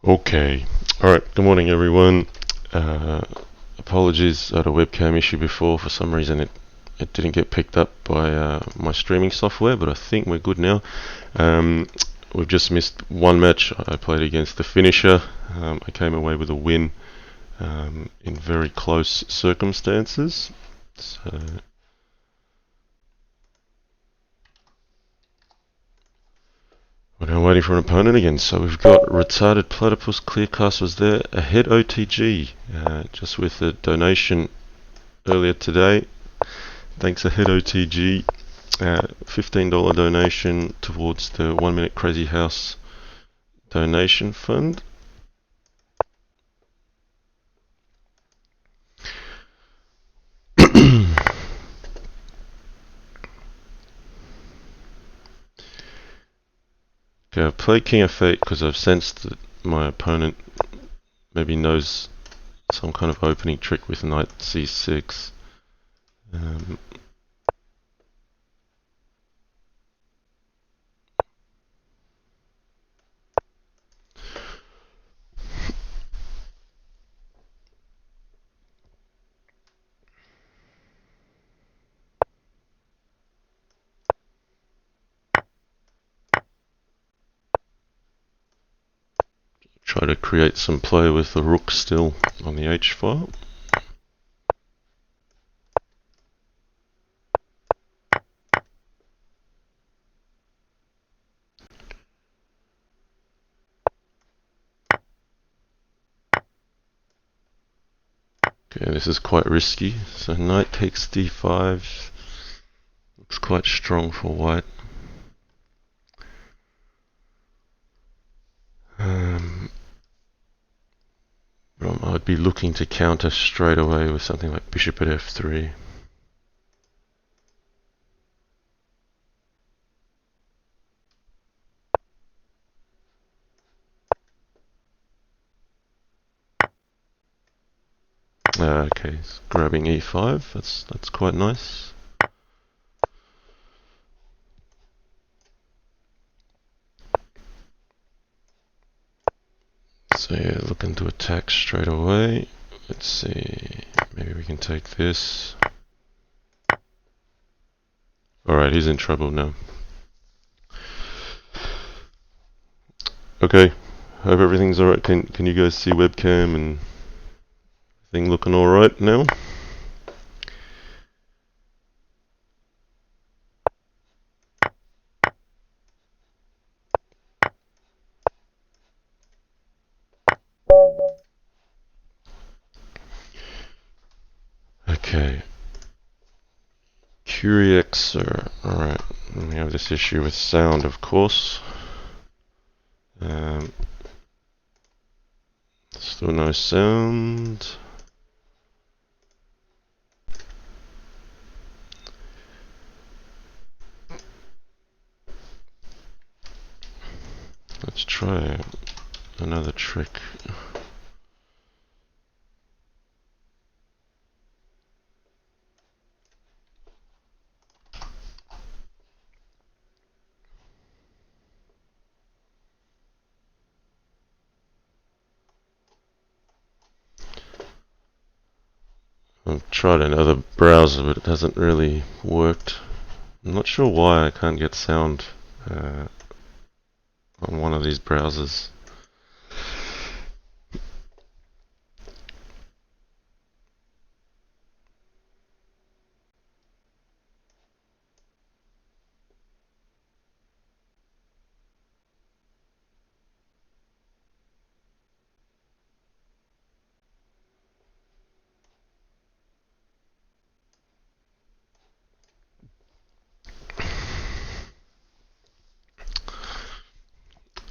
Okay. Alright, good morning everyone. Uh, Apologies, I had a webcam issue before. For some reason it didn't get picked up by my streaming software, but I think we're good now. We've just missed one match. I played against the finisher. I came away with a win in very close circumstances. So we're now waiting for an opponent again. So we've got Retarded Platypus. Clearcast was there. Ahead OTG, just with a donation earlier today. Thanks Ahead OTG. $15 donation towards the 1 Minute Crazyhouse donation fund. Okay, I've played King of Fate because I've sensed that my opponent maybe knows some kind of opening trick with Knight C6. Try to create some play with the rook still on the H file. Okay, this is quite risky. So knight takes d5. Looks quite strong for white. I'd be looking to counter straight away with something like bishop at f3. Okay, so grabbing e5. That's quite nice. So yeah, looking to attack straight away. Let's see, maybe we can take this. Alright, he's in trouble now. Okay, hope everything's alright. Can you guys see webcam and thing looking alright now? Okay. Curioxer. Alright, we have this issue with sound, of course. Still no sound. Let's try another trick. I've tried another browser, but it hasn't really worked. I'm not sure why I can't get sound on one of these browsers.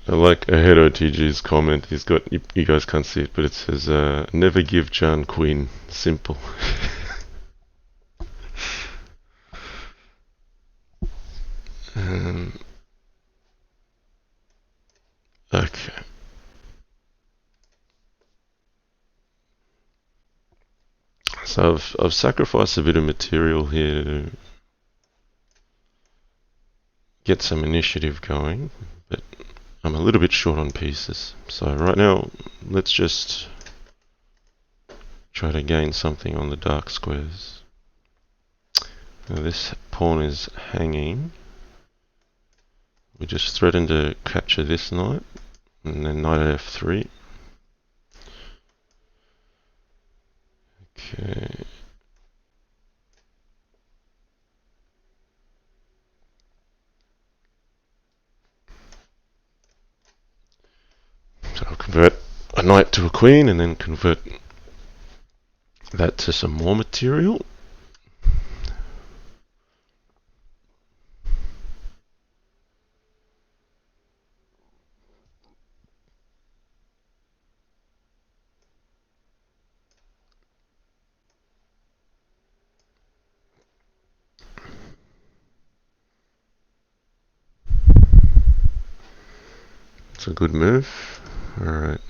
I like Ahead OTG's comment. He's got, you guys can't see it, but it says, never give Jan Queen. Simple. Okay. So I've sacrificed a bit of material here to get some initiative going, but I'm a little bit short on pieces. So right now, let's just try to gain something on the dark squares. Now this pawn is hanging. We just threaten to capture this knight, and then knight at f3. Okay. So I'll convert a knight to a queen, and then convert that to some more material. It's a good move. Alright.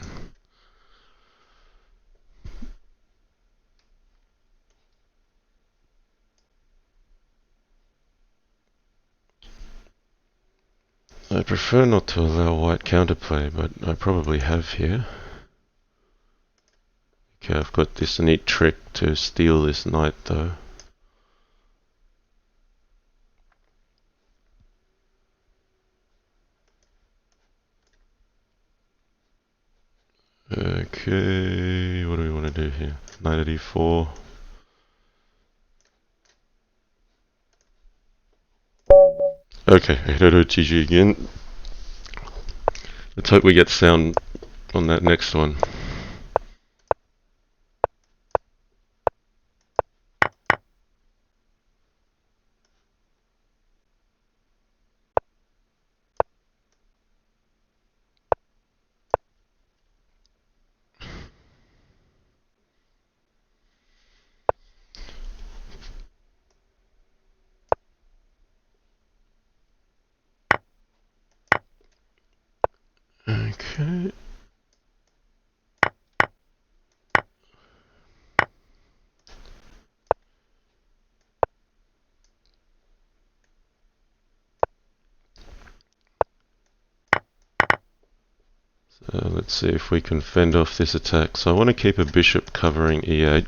I prefer not to allow white counterplay, but I probably have here. Okay, I've got this neat trick to steal this knight though. Okay, what do we want to do here? Knight at e4. Okay, Hiroto TG again. Let's hope we get sound on that next one. Okay. So let's see if we can fend off this attack. So I want to keep a bishop covering e8.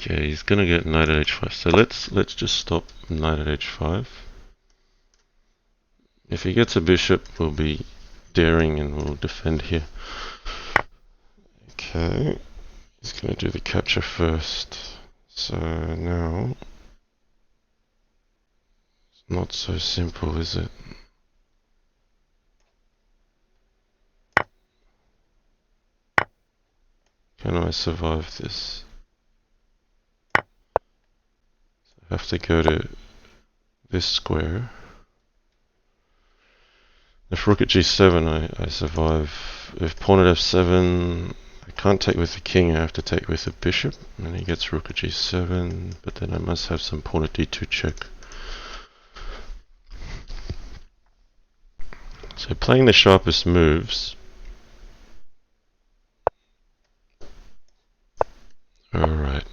Okay, he's gonna get knight at h5. So let's just stop knight at h5. If he gets a bishop, we'll be daring and we'll defend here. Okay, he's gonna do the capture first. So now, it's not so simple, is it? Can I survive this? I have to go to this square. If rook at g7, I survive. If pawn at f7, I can't take with the king, I have to take with the bishop. And he gets rook at g7, but then I must have some pawn at d2 check. So playing the sharpest moves. Alright.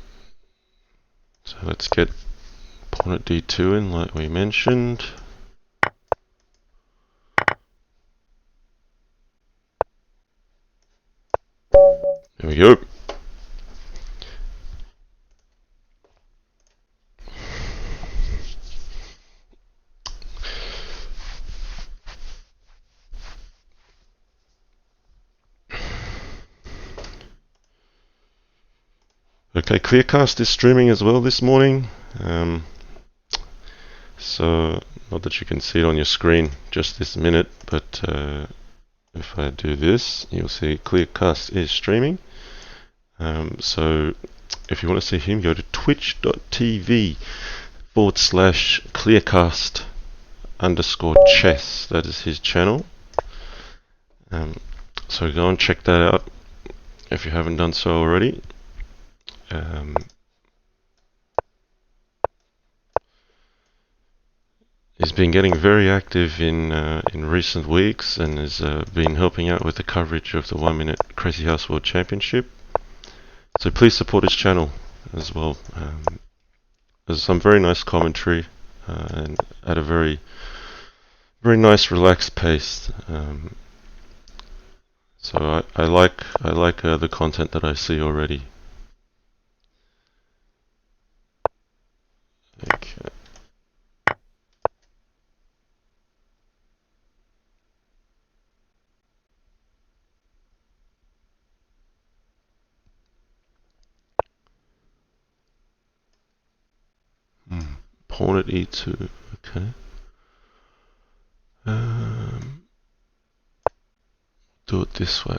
So let's get pawn at d2 in like we mentioned. There we go. Okay, Clearcast is streaming as well this morning. So, not that you can see it on your screen just this minute, but if I do this, you'll see Clearcast is streaming. So, if you want to see him, go to twitch.tv/Clearcast_chess. That is his channel. So go and check that out if you haven't done so already. He's been getting very active in recent weeks and has been helping out with the coverage of the 1 Minute Crazy House World Championship. So please support his channel as well. There's some very nice commentary and at a very nice relaxed pace. So I like the content that I see already. Okay. Pawn at e2. Okay. Do it this way.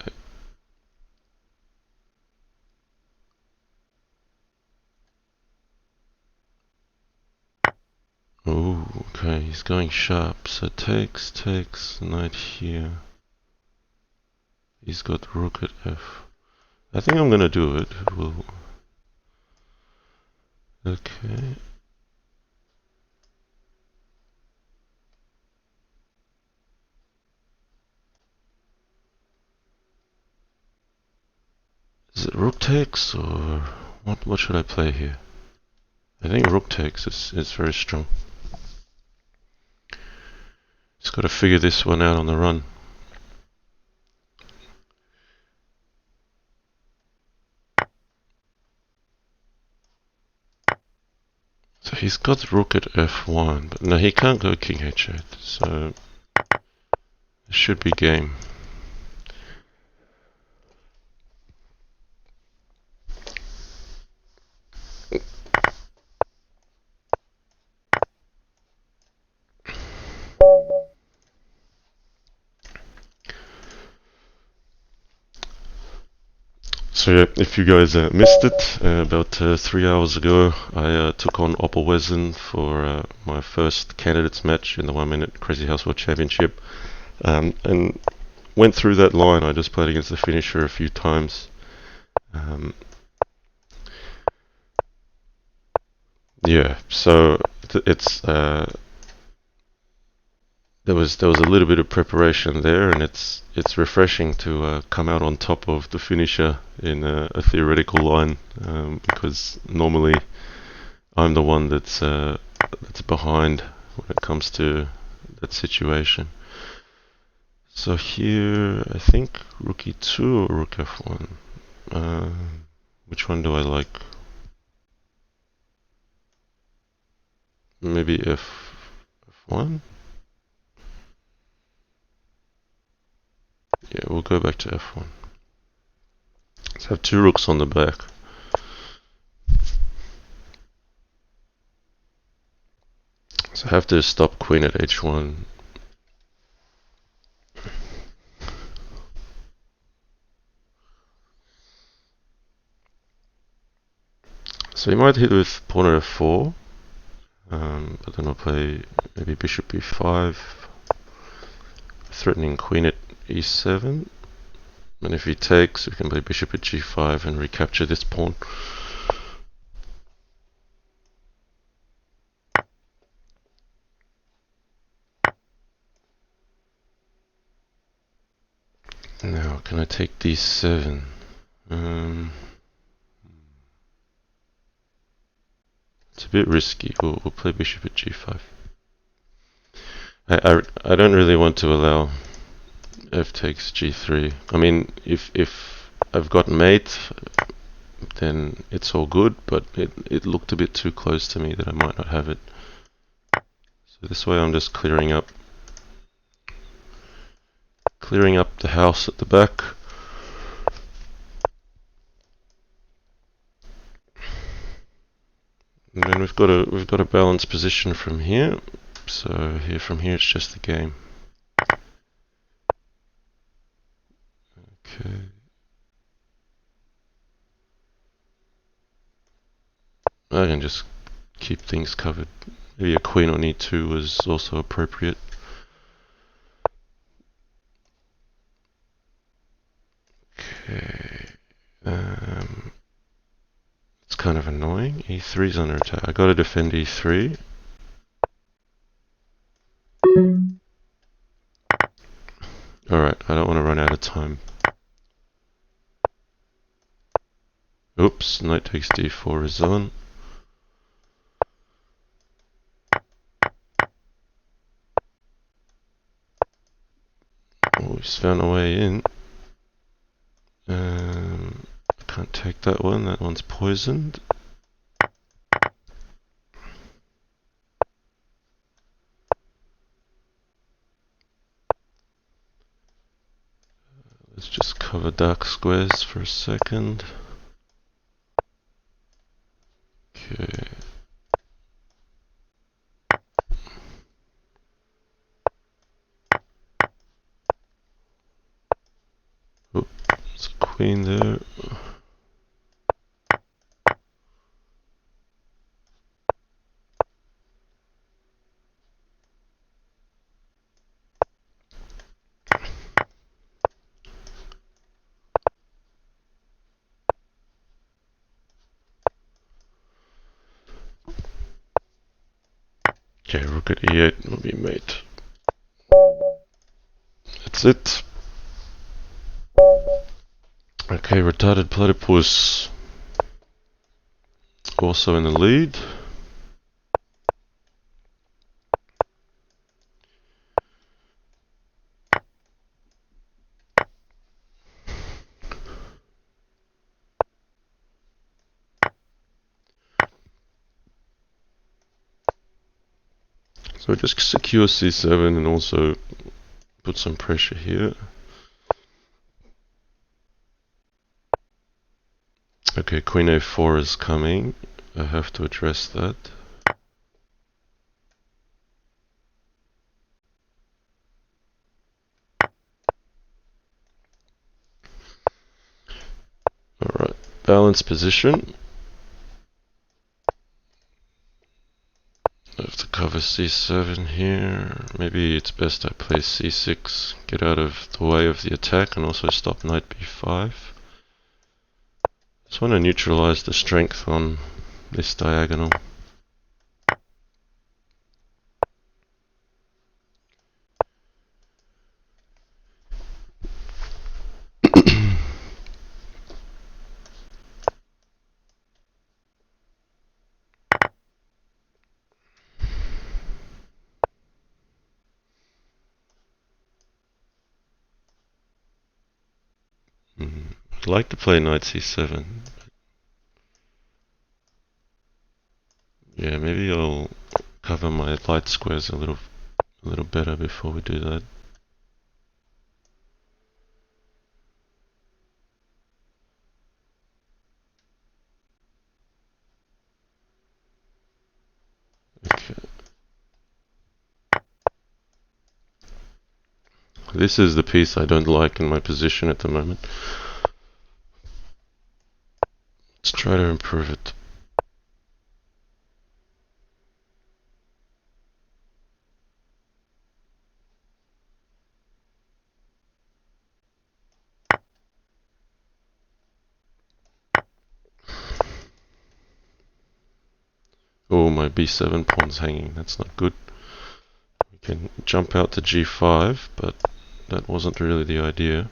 Oh, okay, he's going sharp. So takes, knight here. He's got rook at f. I think I'm gonna do it. Okay. Is it rook takes or what should I play here? I think rook takes is very strong. Just got to figure this one out on the run. So he's got rook at f1, but no, he can't go king h8, so it should be game. So yeah, if you guys missed it, about 3 hours ago, I took on Oppelwezen for my first candidates match in the 1 Minute Crazyhouse World Championship, and went through that line. I just played against the finisher a few times. Yeah, so it's there was a little bit of preparation there, and it's refreshing to come out on top of the finisher in a theoretical line, because normally I'm the one that's behind when it comes to that situation. So here, I think rook e2 or rook f1. Which one do I like? Maybe f1. Yeah, we'll go back to f1. Let's have 2 rooks on the back. So I have to stop queen at h1. So he might hit with pawn at f4, but then I'll play maybe bishop b5, threatening queen at e7. And if he takes, we can play bishop at g5 and recapture this pawn. Now, can I take d7? It's a bit risky. We'll play bishop at g5. I don't really want to allow f takes g3. I mean, if I've got mate, then it's all good, but it looked a bit too close to me that I might not have it. So this way I'm just clearing up the house at the back. And then we've got a balanced position from here. So from here it's just the game. Okay. I can just keep things covered. Maybe a queen on e2 was also appropriate. Okay. It's kind of annoying. e3's under attack. I gotta defend e3. Alright, I don't want to run out of time. Oops, knight takes d4 is on. Oh, he's found a way in. Can't take that one. That one's poisoned. Let's just cover dark squares for a second. Okay. Oh, there's a queen there. Okay, rook at e8 will be mate. That's it. Okay, retarded platypus also in the lead. So just secure c7 and also put some pressure here. Okay, queen a4 is coming. I have to address that. Alright, balanced position. I have to cover c7 here. Maybe it's best I play c6, get out of the way of the attack and also stop knight b5. Just want to neutralize the strength on this diagonal. I'd like to play knight c7. Yeah, maybe I'll cover my light squares a little better before we do that. Okay. This is the piece I don't like in my position at the moment. Let's try to improve it. Oh, my b7 pawn's hanging. That's not good. We can jump out to g5, but that wasn't really the idea.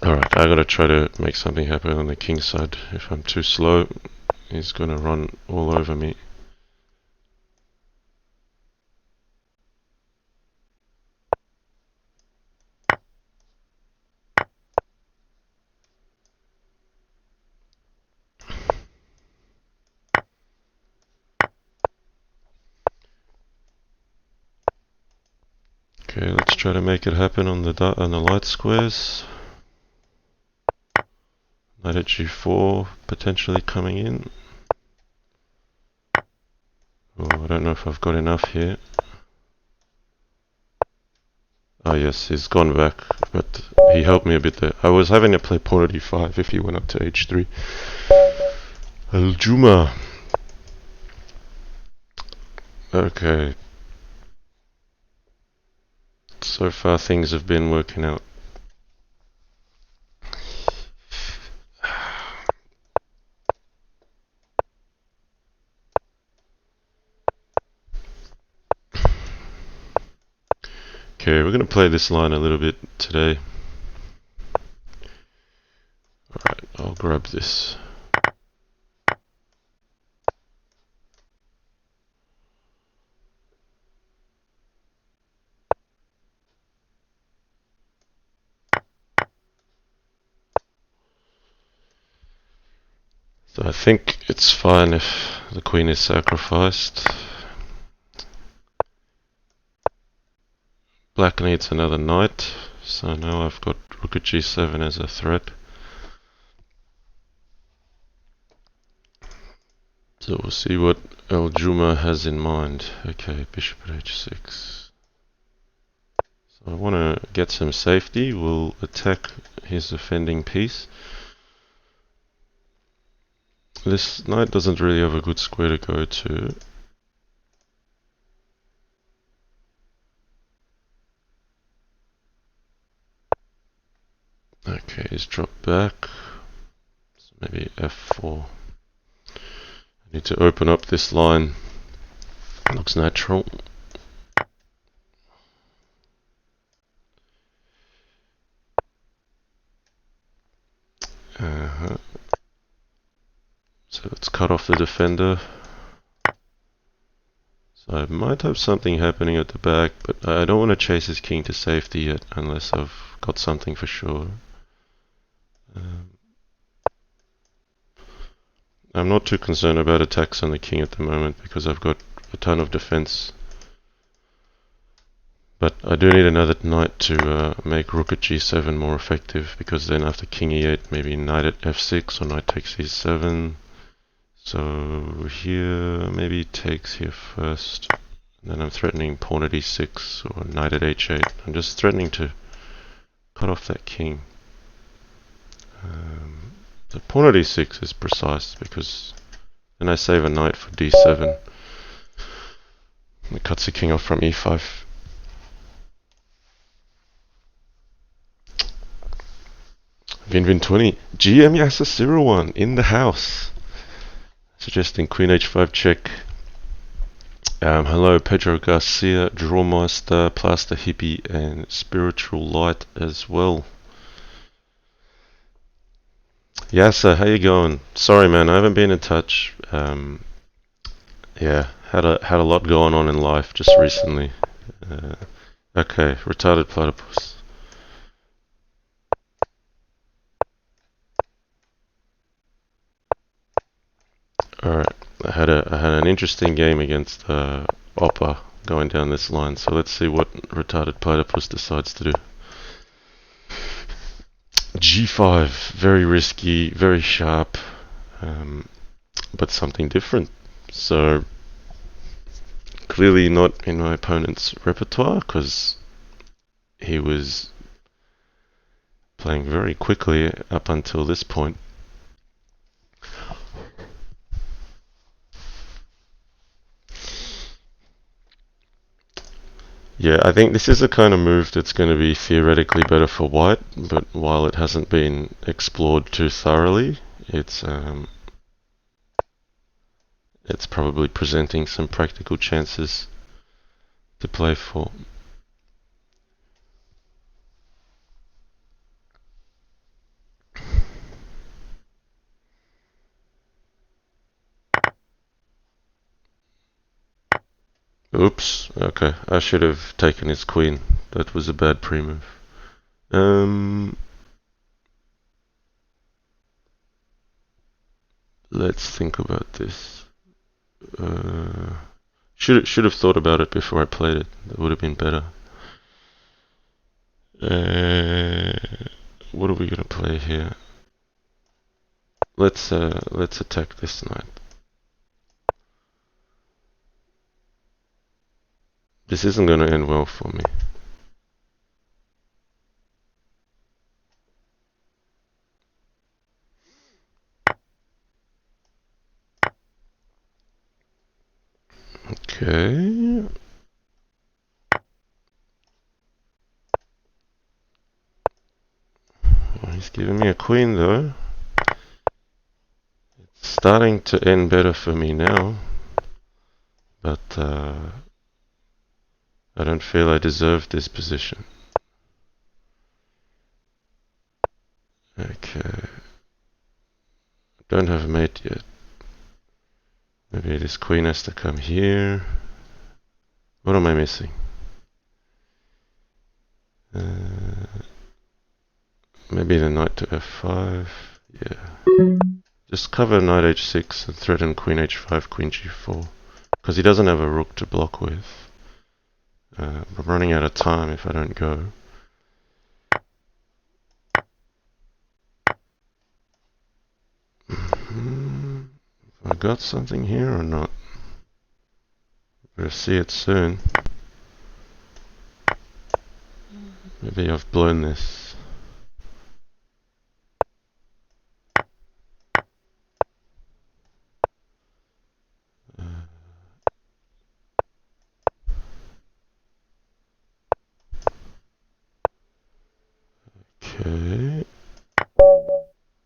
Alright, I gotta try to make something happen on the king side. If I'm too slow, he's gonna run all over me. Okay, let's try to make it happen on the light squares. Knight at g4 potentially coming in. Oh, I don't know if I've got enough here. Oh yes, he's gone back, but he helped me a bit there. I was having to play pawn at e5 if he went up to h3. Aljuma. Okay. So far things have been working out. Okay, we're going to play this line a little bit today. Alright, I'll grab this. So I think it's fine if the queen is sacrificed. Black needs another knight, so now I've got rook at g7 as a threat. So we'll see what Aljuma has in mind. Okay, bishop at h6. So I want to get some safety. We'll attack his offending piece. This knight doesn't really have a good square to go to. Okay, he's dropped back. So maybe f4. I need to open up this line. Looks natural. So let's cut off the defender. So I might have something happening at the back, but I don't want to chase his king to safety yet unless I've got something for sure. I'm not too concerned about attacks on the king at the moment because I've got a ton of defense. But I do need another knight to make rook at g7 more effective, because then after king e8 maybe knight at f6 or knight takes e7. So here maybe takes here first, and then I'm threatening pawn at e6 or knight at h8. I'm just threatening to cut off that king. The pawn at e6 is precise because then I save a knight for d7. It cuts the king off from e5. Vinvin20, GM Yasa01 in the house. Suggesting queen h5 check. Hello, Pedro Garcia, Drawmaster, Plaster Hippie, and Spiritual Light as well. Yasa, how you going? Sorry, man, I haven't been in touch. Yeah, had a lot going on in life just recently. Okay, retarded platypus. Alright, I had an interesting game against Oppa going down this line, so let's see what retarded platypus decides to do. G5, very risky, very sharp, but something different. So clearly not in my opponent's repertoire because he was playing very quickly up until this point. Yeah, I think this is the kind of move that's going to be theoretically better for white, but while it hasn't been explored too thoroughly, it's probably presenting some practical chances to play for. Oops, okay, I should have taken his queen. That was a bad pre-move. Let's think about this. Should have thought about it before I played it. That would have been better. What are we gonna play here? Let's attack this knight. This isn't gonna end well for me. Okay. Well, he's giving me a queen though. It's starting to end better for me now. But I don't feel I deserve this position. Okay. Don't have a mate yet. Maybe this queen has to come here. What am I missing? Maybe the knight to f5. Yeah. Just cover knight h6 and threaten queen h5, queen g4. Because he doesn't have a rook to block with. I'm running out of time if I don't go. Have I got something here or not? We'll see it soon. Maybe I've blown this. Okay.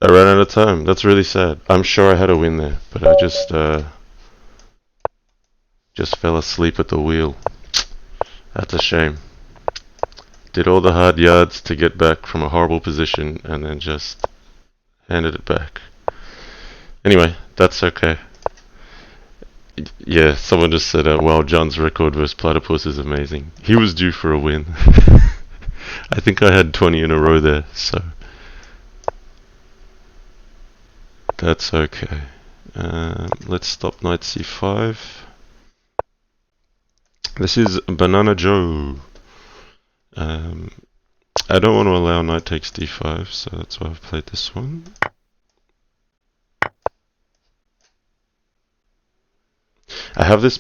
I ran out of time. That's really sad. I'm sure I had a win there, but I just fell asleep at the wheel. That's a shame. Did all the hard yards to get back from a horrible position and then just handed it back. Anyway, that's okay. Yeah, someone just said, wow, John's record versus Platypus is amazing. He was due for a win. I think I had 20 in a row there, so that's okay. Let's stop knight c5. This is Banana Joe. I don't want to allow knight takes d5, so that's why I've played this one. I have this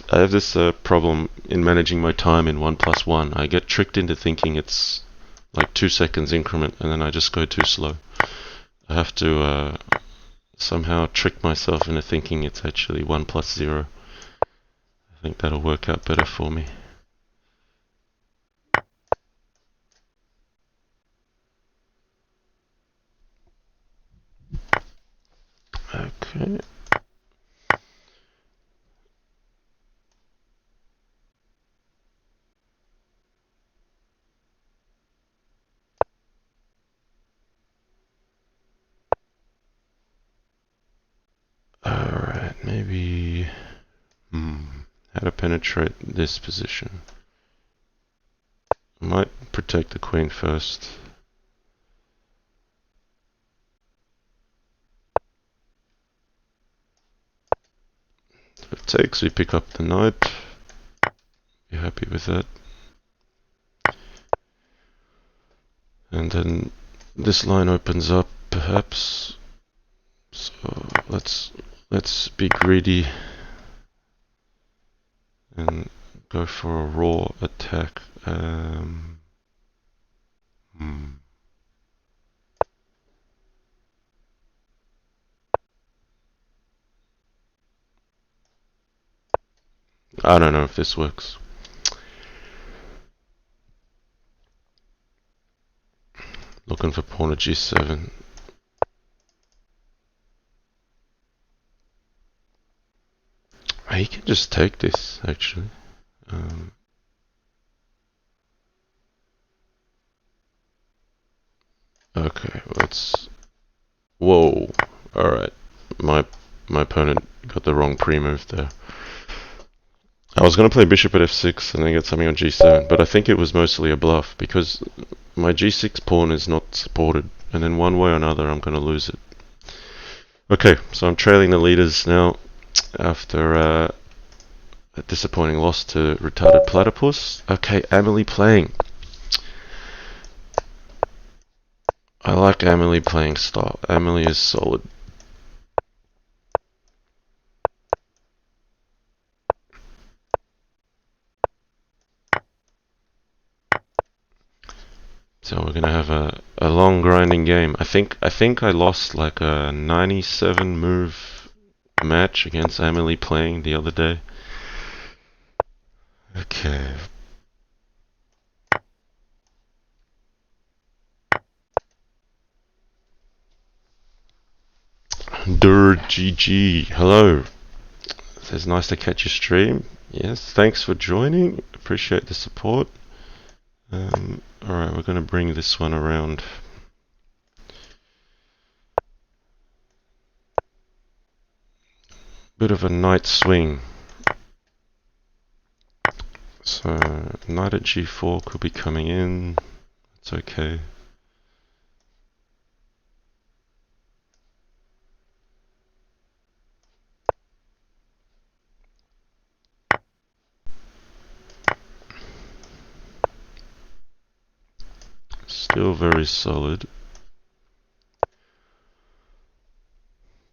problem in managing my time in 1+1. I get tricked into thinking it's like 2 seconds increment, and then I just go too slow. I have to somehow trick myself into thinking it's actually 1+0. I think that'll work out better for me. Okay. Alright, maybe how to penetrate this position. I might protect the queen first. If it takes, we pick up the knight. Be happy with that. And then this line opens up, perhaps. So let's be greedy and go for a raw attack. I don't know if this works. Looking for pawn at g7. He can just take this, actually. Okay, let's... Whoa. Alright. My opponent got the wrong pre-move there. I was going to play bishop at f6 and then get something on g7, but I think it was mostly a bluff because my g6 pawn is not supported, and then one way or another I'm going to lose it. Okay, so I'm trailing the leaders now after a disappointing loss to retarded Platypus. Okay, Amelie playing. I like Amelie playing style. Amelie is solid. So we're gonna have a long grinding game. I think I lost like a 97 move match against Amelie playing the other day. Okay. GG. Hello. It says nice to catch your stream. Yes, thanks for joining. Appreciate the support. Alright, we're going to bring this one around. Bit of a night swing. So, knight at g4 could be coming in. It's okay. Still very solid.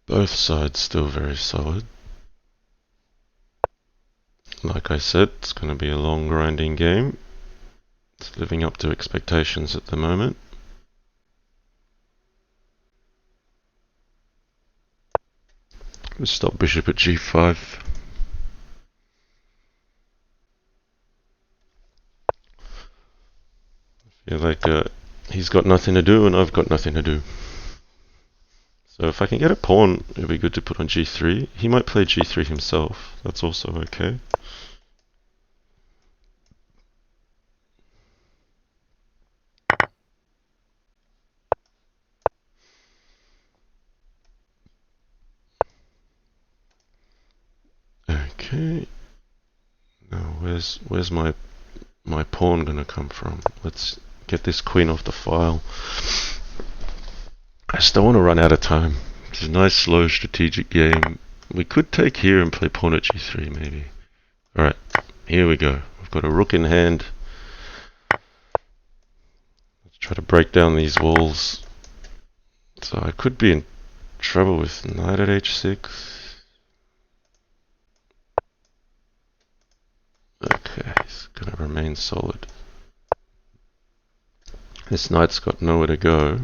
Both sides still very solid. Like I said, it's going to be a long grinding game. It's living up to expectations at the moment. Let's stop bishop at g5. I feel like he's got nothing to do and I've got nothing to do. So if I can get a pawn, it'd be good to put on g3. He might play g3 himself. That's also okay. Okay. Now where's my pawn gonna come from? Let's get this queen off the file. I just don't want to run out of time. It's a nice slow strategic game. We could take here and play pawn at g3 maybe. Alright, here we go. We've got a rook in hand. Let's try to break down these walls. So I could be in trouble with knight at h6. Okay, he's going to remain solid. This knight's got nowhere to go.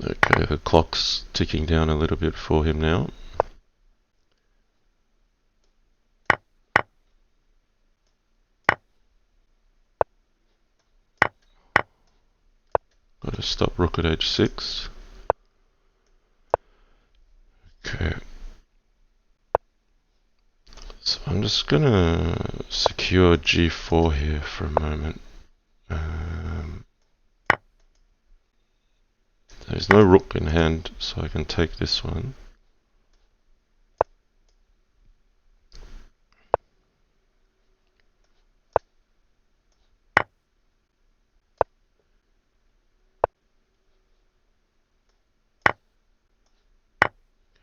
Okay, the clock's ticking down a little bit for him now. Got to stop rook at h6. Okay. So I'm just gonna secure g4 here for a moment. There's no rook in hand, so I can take this one.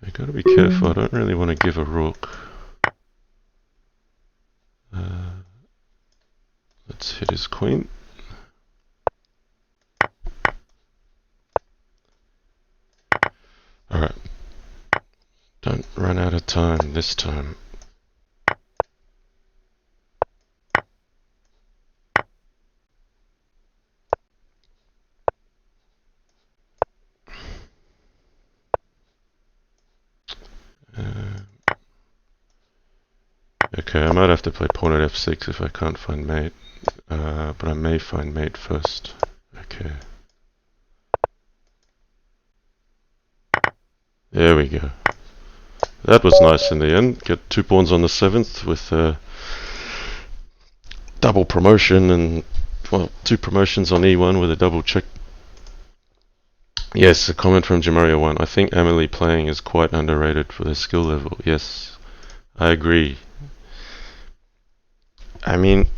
I gotta be careful, I don't really want to give a rook. Let's hit his queen. Alright. Don't run out of time this time. Okay, I might have to play pawn at f6 if I can't find mate. But I may find mate first. Okay. There we go. That was nice in the end. Get 2 pawns on the 7th with double promotion and, well, 2 promotions on e1 with a double check. Yes, a comment from Jamario1. I think Emily playing is quite underrated for their skill level. Yes, I agree. I mean,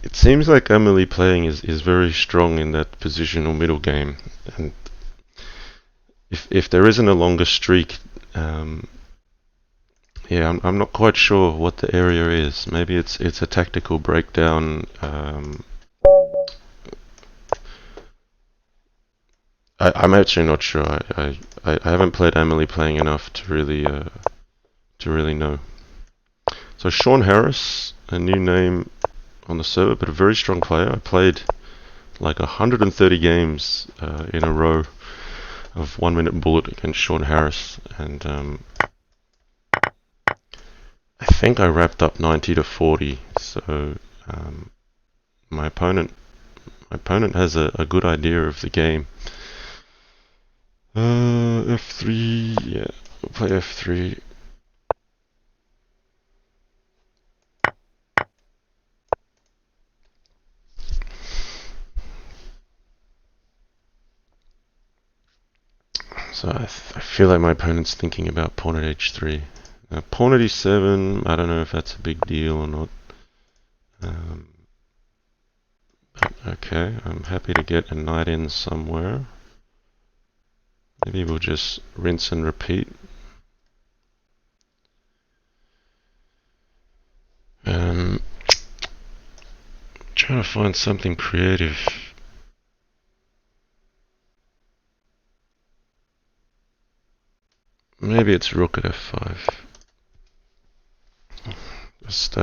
it seems like Emily playing is very strong in that positional middle game. And if there isn't a longer streak, yeah, I'm not quite sure what the area is. Maybe it's a tactical breakdown. I'm actually not sure. I haven't played Emily playing enough to really know. So Sean Harris, a new name on the server, but a very strong player. I played like 130 games in a row of 1 minute bullet against Sean Harris, and think I wrapped up 90 to 40, so my opponent has a good idea of the game. F3, yeah, we'll play F3. So I feel like my opponent's thinking about pawn at H3. Pawn at E7, I don't know if that's a big deal or not. But okay, I'm happy to get a knight in somewhere. Maybe we'll just rinse and repeat. Trying to find something creative. Maybe it's rook at F5. Just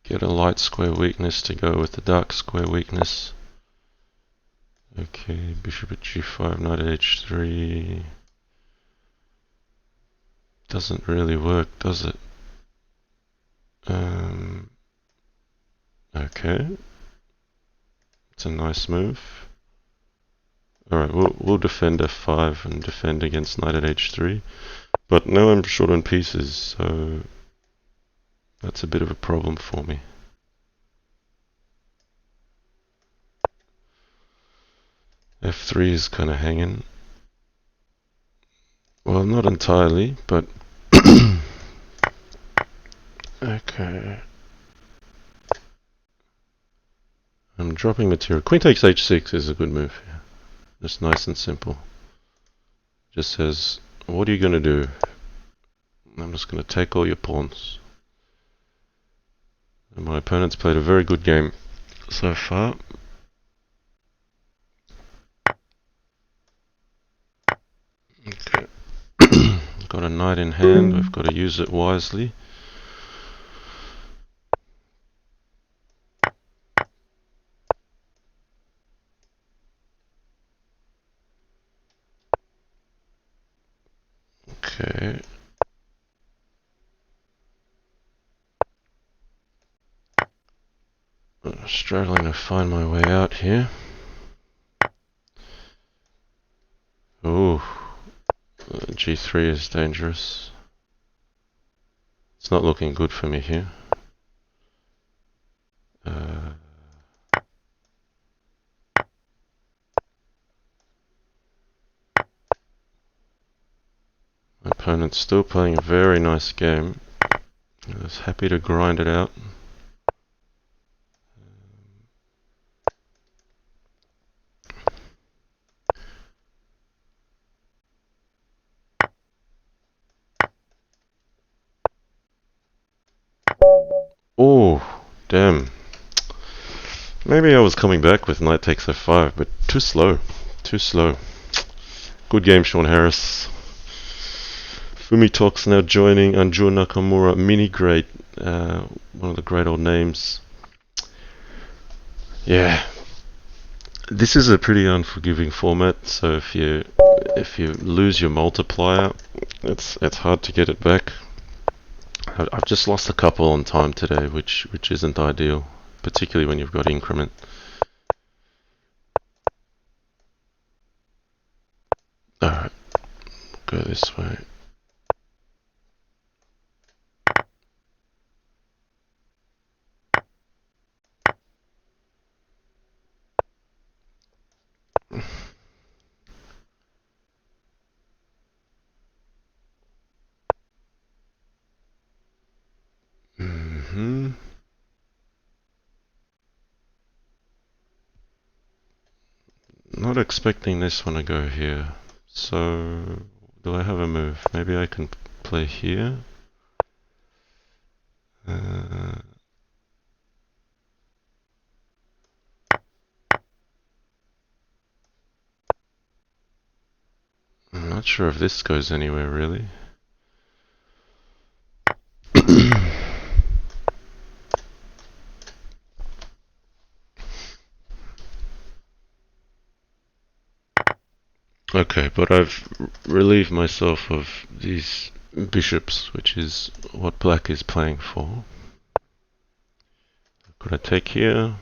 get a light square weakness to go with the dark square weakness. Okay, bishop at G5, knight at H3. Doesn't really work, does it? Okay. It's a nice move. Alright, we'll defend F5 and defend against knight at H3. But now I'm short on pieces, so that's a bit of a problem for me. F3 is kind of hanging. Well, not entirely, but okay. I'm dropping material. Queen takes H6 is a good move here. Just nice and simple. Just says, what are you going to do? I'm just going to take all your pawns. And my opponent's played a very good game so far. Okay. Got a knight in hand. We've got to use it wisely. Okay. Struggling to find my way out here. Ooh. G3 is dangerous. It's not looking good for me here. My opponent's still playing a very nice game. I was happy to grind it out. Oh, damn. Maybe I was coming back with knight takes F5, but too slow. Too slow. Good game, Sean Harris. Fumi Talks now joining. Anjur Nakamura, mini great. One of the great old names. Yeah. This is a pretty unforgiving format, so if you lose your multiplier, it's hard to get it back. I've just lost a couple on time today, which isn't ideal, particularly when you've got increment. Alright, go this way. Not expecting this one to go here. So, do I have a move? Maybe I can play here. I'm not sure if this goes anywhere really. Okay, but I've relieved myself of these bishops, which is what black is playing for. Could I take here?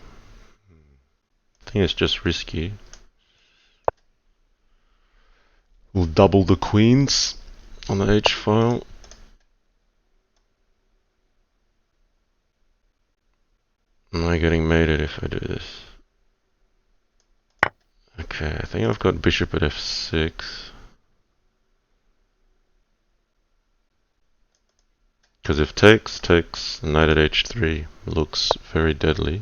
I think it's just risky. We'll double the queens on the H file. Am I getting mated if I do this? Okay, I think I've got bishop at f6. Because if takes, knight at h3 looks very deadly.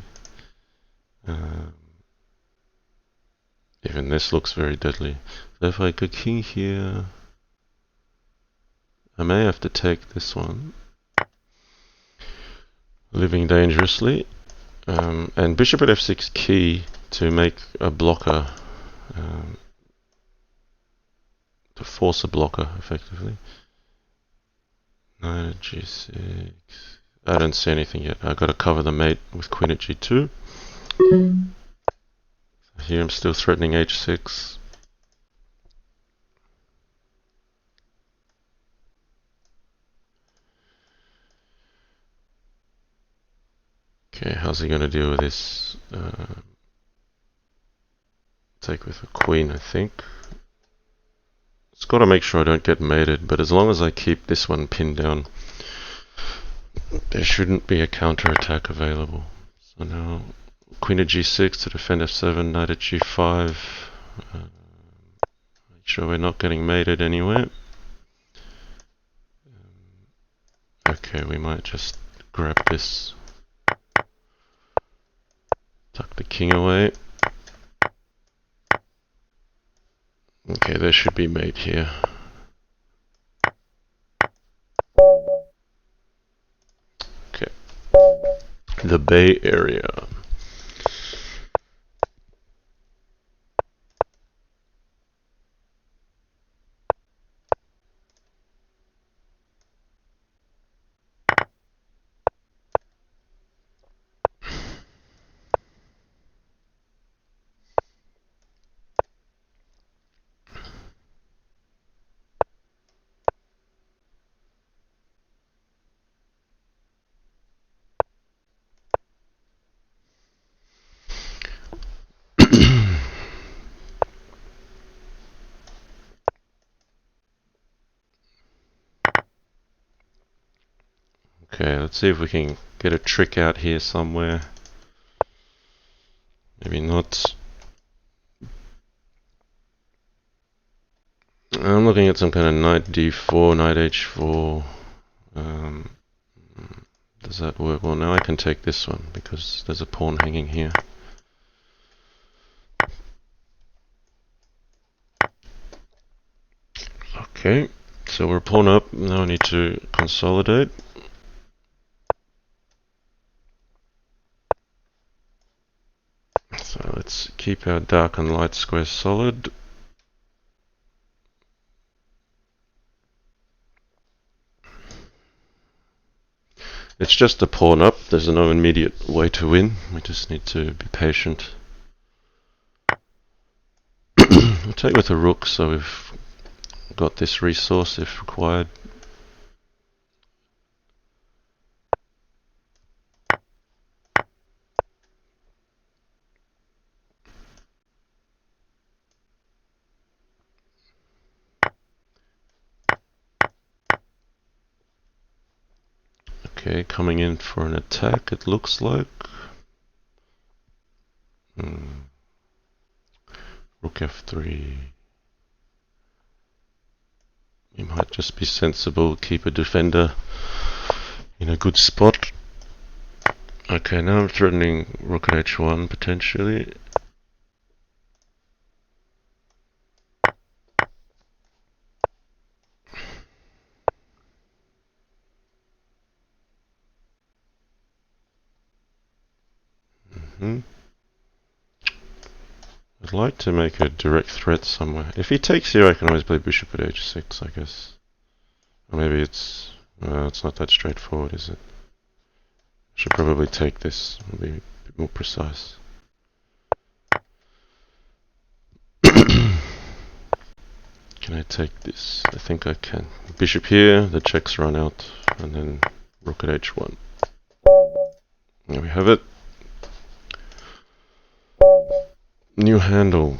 Even this looks very deadly. So if I go king here, I may have to take this one. Living dangerously. And bishop at f6 key to make a blocker, to force a blocker effectively. Knight at g6. I don't see anything yet. I've got to cover the mate with queen at g2. Here I'm still threatening h6. Okay, how's he going to deal with this? Take with a queen, I think. It's got to make sure I don't get mated, but as long as I keep this one pinned down, there shouldn't be a counterattack available. So now, queen at g6 to defend f7, knight at g5. Make sure we're not getting mated anywhere. Okay, we might just grab this. Tuck the king away. Okay, there should be mate here. Okay. The Bay Area. Okay, let's see if we can get a trick out here somewhere. Maybe not. I'm looking at some kind of knight d4, knight h4. Does that work? Well, now I can take this one because there's a pawn hanging here. Okay, so we're pawn up. Now I need to consolidate. So let's keep our dark and light squares solid. It's just a pawn up. There's no immediate way to win. We just need to be patient. We'll take with a rook, so we've got this resource if required. Okay, coming in for an attack, it looks like. Rook f3. We might just be sensible, keep a defender in a good spot. Okay, now I'm threatening rook at h1 potentially. I'd like to make a direct threat somewhere. If he takes here, I can always play bishop at h6, I guess. Or maybe it's not that straightforward, is it? I should probably take this and be a bit more precise. Okay, Can I take this? I think I can. Bishop here, the checks run out, and then rook at h1. There we have it. New handle.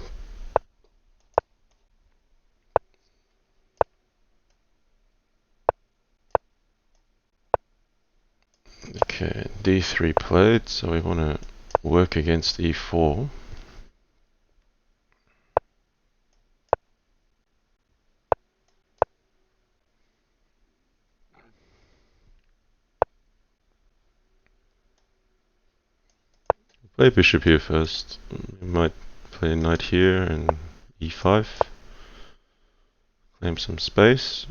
Okay, d3 played, so we want to work against e4. Play bishop here first. We might play knight here and e5. Claim some space.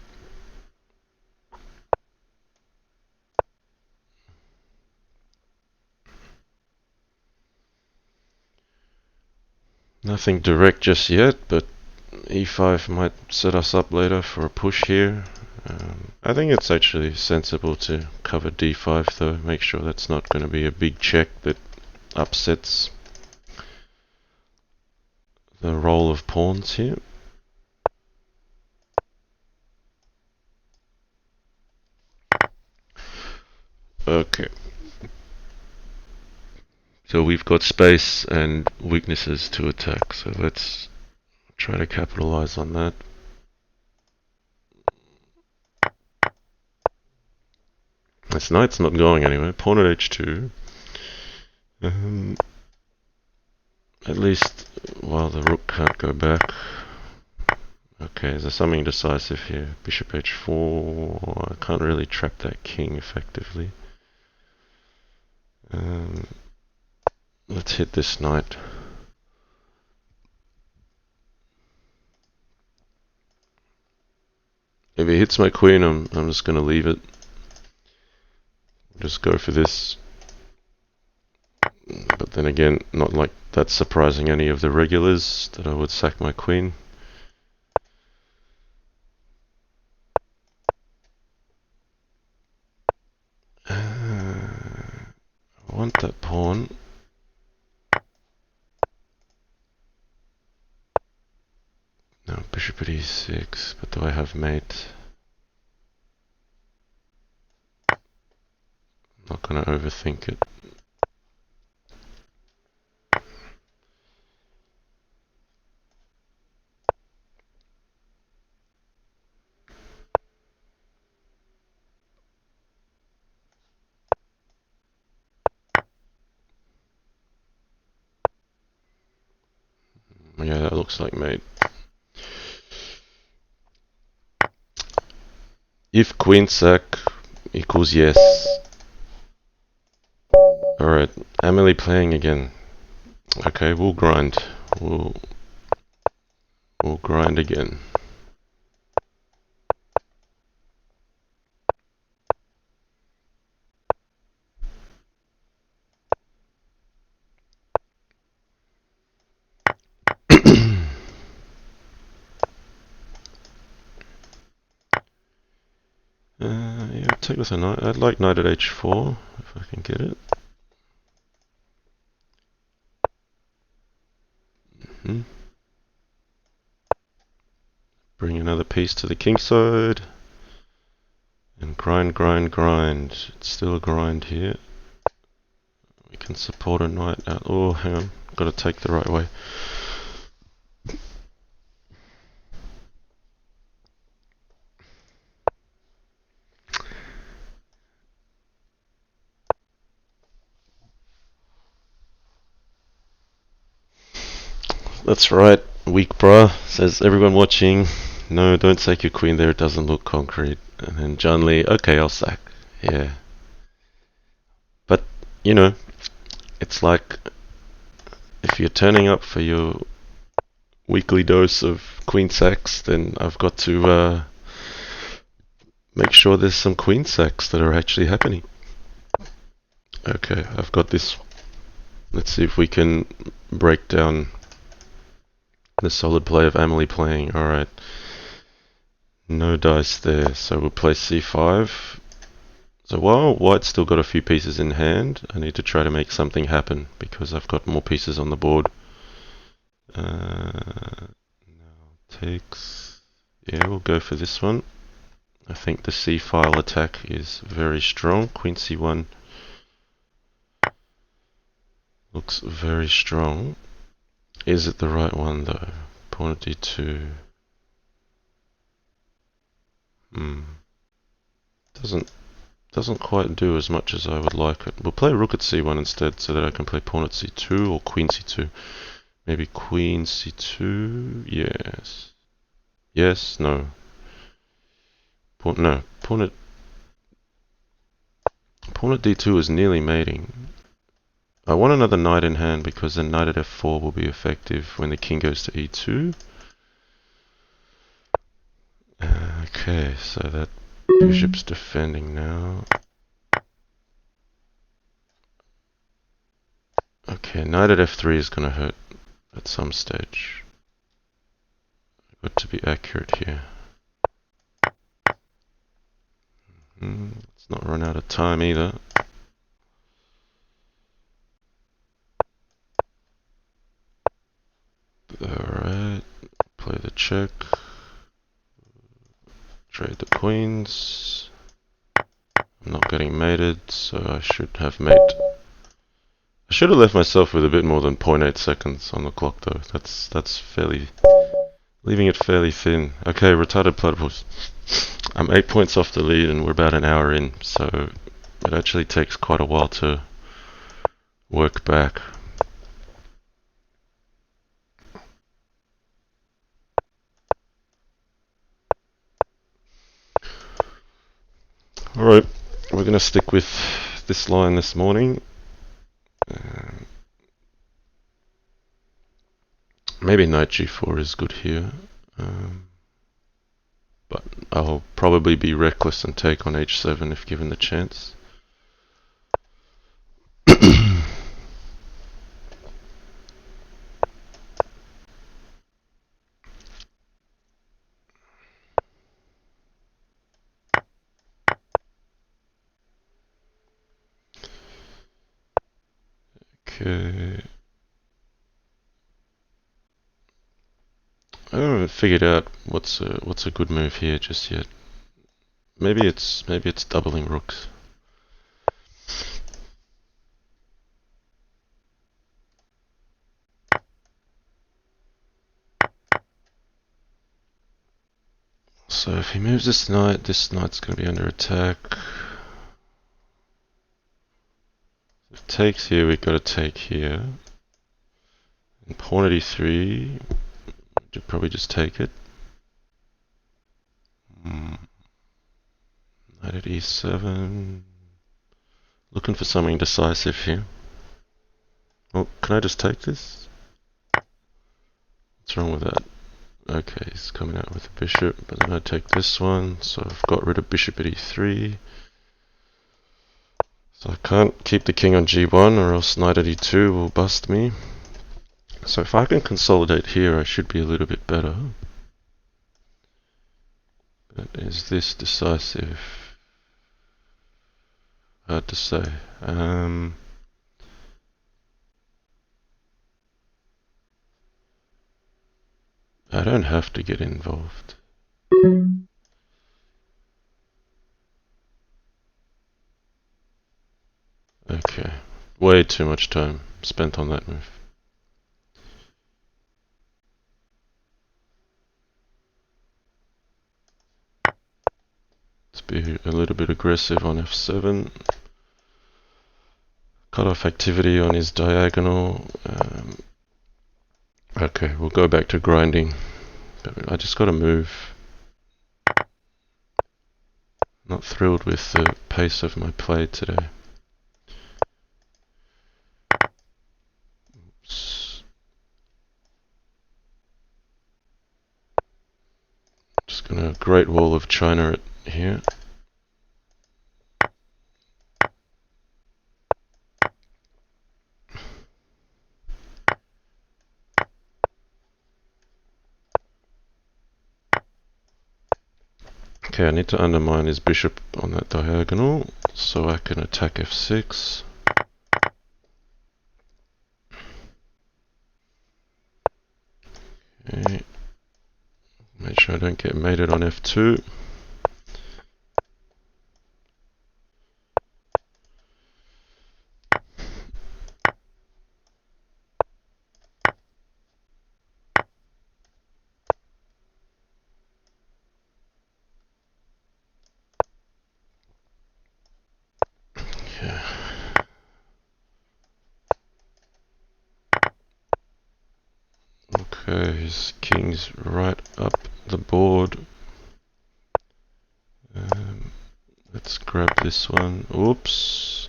Nothing direct just yet, but e5 might set us up later for a push here. I think it's actually sensible to cover d5 though. Make sure that's not going to be a big check that upsets the role of pawns here. Okay. So we've got space and weaknesses to attack, so let's try to capitalize on that. This knight's not going anywhere. Pawn at h2. At least while the rook can't go back. Okay, is there something decisive here? Bishop h4. I can't really trap that king effectively. Let's hit this knight. If he hits my queen, I'm just going to leave it. Just go for this. But then again, not like that's surprising any of the regulars that I would sack my queen. I want that pawn. No, bishop at e6, but do I have mate? I'm not going to overthink it. Yeah, that looks like mate. If queen sack equals yes. Alright, Amelie playing again. Okay, we'll grind. We'll grind again. Yeah, take with a knight. I'd like knight at h4 if I can get it. Bring another piece to the king side. And grind, grind, grind. It's still a grind here. We can support a knight out. Oh, hang on. Got to take the right way. That's right. Weak bruh, says everyone watching. No, don't sack your queen there. It doesn't look concrete. And then John Lee. Okay, I'll sack. Yeah. But, you know, it's like if you're turning up for your weekly dose of queen sacks, then I've got to make sure there's some queen sacks that are actually happening. Okay, I've got this. Let's see if we can break down the solid play of Amelie playing. Alright. No dice there, so we'll play c5. So while white's still got a few pieces in hand, I need to try to make something happen because I've got more pieces on the board. Now takes. Yeah, we'll go for this one. I think the c-file attack is very strong. Queen c1 looks very strong. Is it the right one though? Pawn at d2. Doesn't quite do as much as I would like it. We'll play rook at c1 instead so that I can play pawn at c2 or queen c2. Maybe queen c2. Yes. Yes, no. No. Pawn at d2 is nearly mating. I want another knight in hand because then knight at f4 will be effective when the king goes to e2. Okay, so that bishop's defending now. Okay, knight at f3 is going to hurt at some stage. I've got to be accurate here. Let's not run out of time either. Alright, play the check. Trade the queens. I'm not getting mated, so I should have mate. I should have left myself with a bit more than 0.8 seconds on the clock though. That's fairly... leaving it fairly thin. Okay, retarded platypus. I'm 8 points off the lead and we're about an hour in, so it actually takes quite a while to work back. Alright, we're going to stick with this line this morning. Maybe knight g4 is good here. But I'll probably be reckless and take on h7 if given the chance. Okay. I haven't figured out what's a good move here just yet. Maybe it's doubling rooks. So if he moves this knight's going to be under attack. If takes here, we've got to take here. And pawn at e3, should probably just take it. Knight at e7. Looking for something decisive here. Oh, can I just take this? What's wrong with that? Okay, he's coming out with a bishop, but then I take this one, so I've got rid of bishop at e3. So I can't keep the king on g1 or else knight at e2 will bust me. So if I can consolidate here, I should be a little bit better. But is this decisive? Hard to say. I don't have to get involved. Okay, way too much time spent on that move. Let's be a little bit aggressive on f7. Cut off activity on his diagonal. Okay, we'll go back to grinding. But I just got to move. Not thrilled with the pace of my play today. Oops. Just gonna Great Wall of China it here. Okay, I need to undermine his bishop on that diagonal so I can attack f6. Okay. Make sure I don't get mated on f2. Okay. Okay, his king's right up the board. Let's grab this one. Oops.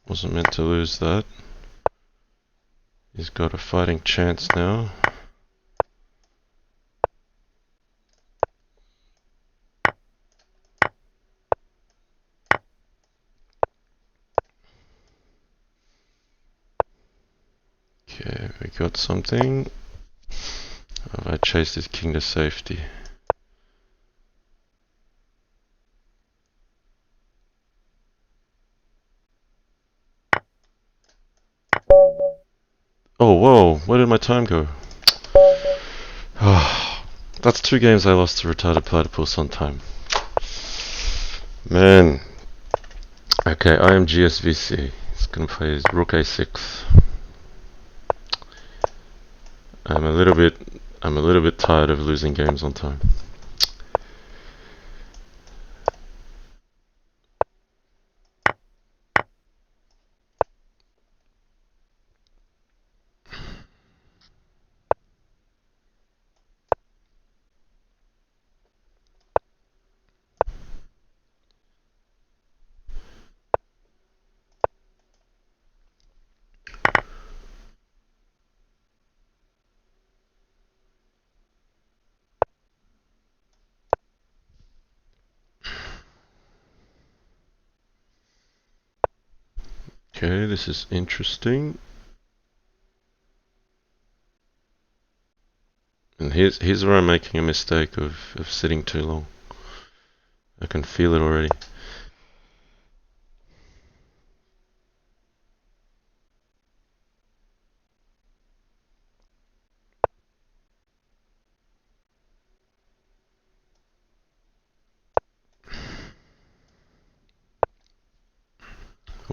Wasn't meant to lose that. He's got a fighting chance now. Okay, we got something. I chased his king to safety. Oh, whoa, where did my time go? That's 2 games I lost to retarded platypus on time. Man. Okay, I am GSVC. He's gonna play his rook a6. I'm a little bit tired of losing games on time. Okay, this is interesting. And here's where I'm making a mistake of sitting too long. I can feel it already.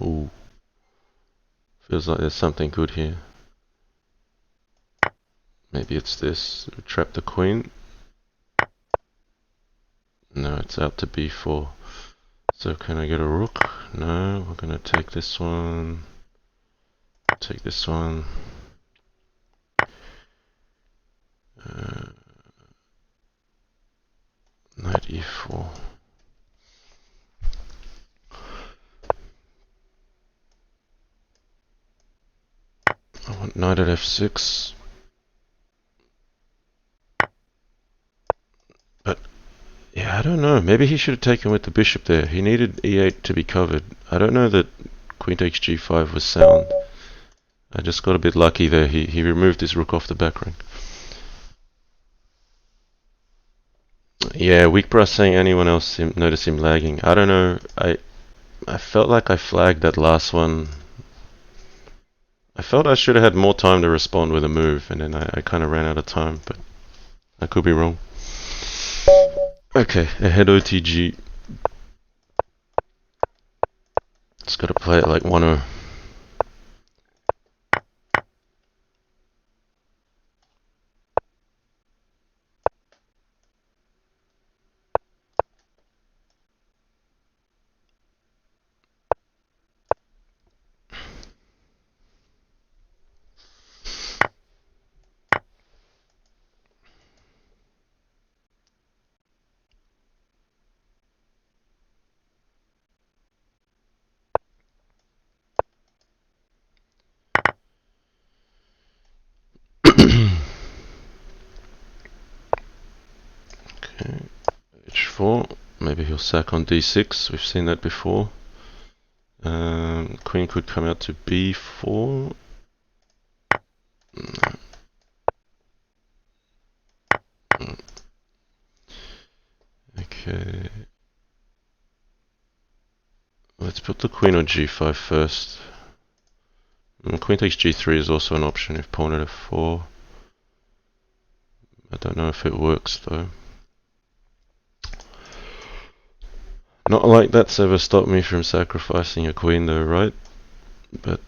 Ooh. Feels like there's something good here. Maybe it's this. Trap the queen. No, it's out to b4. So can I get a rook? No, we're gonna take this one. Take this one. Knight e4. I want knight at f6. But yeah, I don't know. Maybe he should have taken with the bishop there. He needed e8 to be covered. I don't know that queen takes g5 was sound. I just got a bit lucky there. He removed his rook off the back rank. Yeah, Weakbra saying anyone else notice him lagging. I don't know. I felt like I flagged that last one. I felt I should have had more time to respond with a move, and then I kind of ran out of time, but I could be wrong. Okay, ahead OTG. Just gotta play it like 1-0. Okay, h4. Maybe he'll sack on d6. We've seen that before. Queen could come out to b4. Okay. Let's put the queen on g5 first. Queen takes g3 is also an option if pawn at f4. I don't know if it works though. Not like that's ever stopped me from sacrificing a queen though, right? But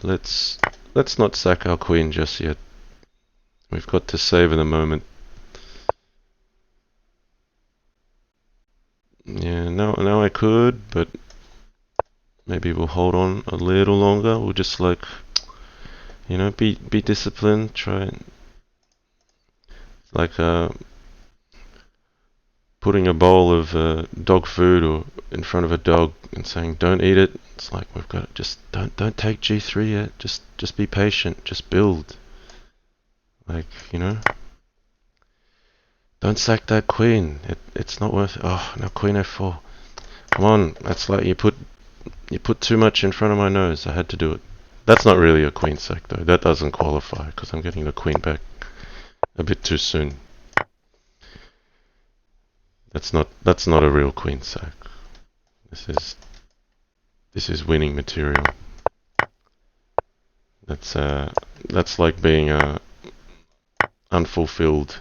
let's not sack our queen just yet. We've got to savor the moment. Yeah, now I could, but maybe we'll hold on a little longer. We'll just like, be disciplined. Try like putting a bowl of dog food or in front of a dog and saying don't eat it. It's like we've got to just don't take G3 yet. Just be patient. Just build. Like don't sack that queen. It's not worth it. Oh, now queen f4. Come on. That's like you put too much in front of my nose. I had to do it. That's not really a queen sack though. That doesn't qualify because I'm getting the queen back a bit too soon. That's not a real queen sack. This is winning material. That's like being unfulfilled.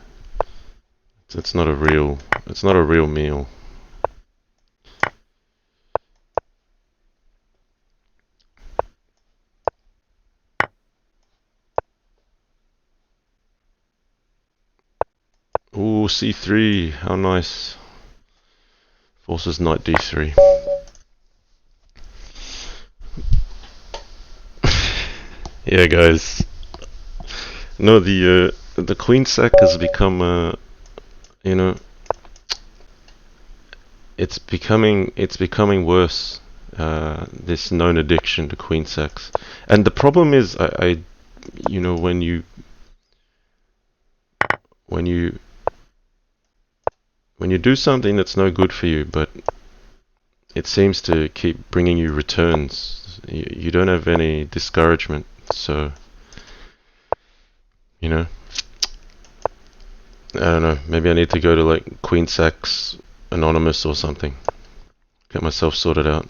It's not a real meal. Ooh, c3, how nice. Forces knight d3. Yeah, guys. No, the queen sack has become it's becoming worse. This known addiction to queen sacks, and the problem is, when you do something that's no good for you, but it seems to keep bringing you returns. You don't have any discouragement, so I don't know. Maybe I need to go to like Queen Sacks Anonymous or something. Get myself sorted out.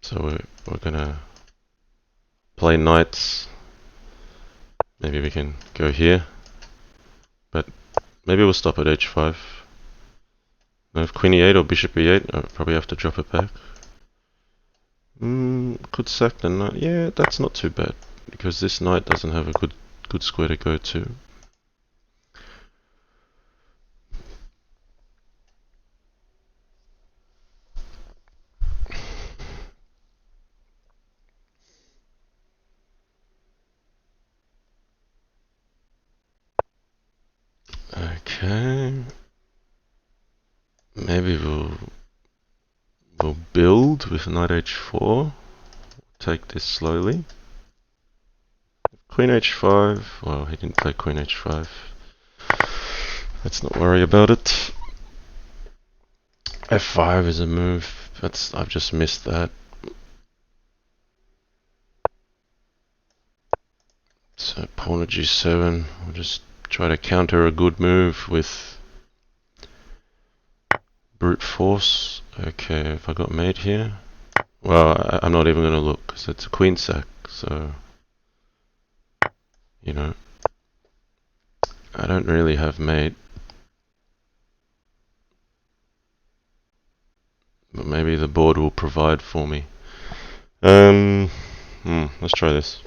So we're gonna play knights. Maybe we can go here, but maybe we'll stop at h5. No, if queen e8 or bishop e8, I'll probably have to drop it back. Could sack the knight. Yeah, that's not too bad because this knight doesn't have a good square to go to. Okay. Maybe we'll build with knight h4. Take this slowly. Queen h5. Well, he didn't play queen h5. Let's not worry about it. f5 is a move. I've just missed that. So pawn to g7. We'll just try to counter a good move with brute force. Okay, have I got mate here? Well, I'm not even going to look because it's a queen sack. So, I don't really have mate. But maybe the board will provide for me. Let's try this.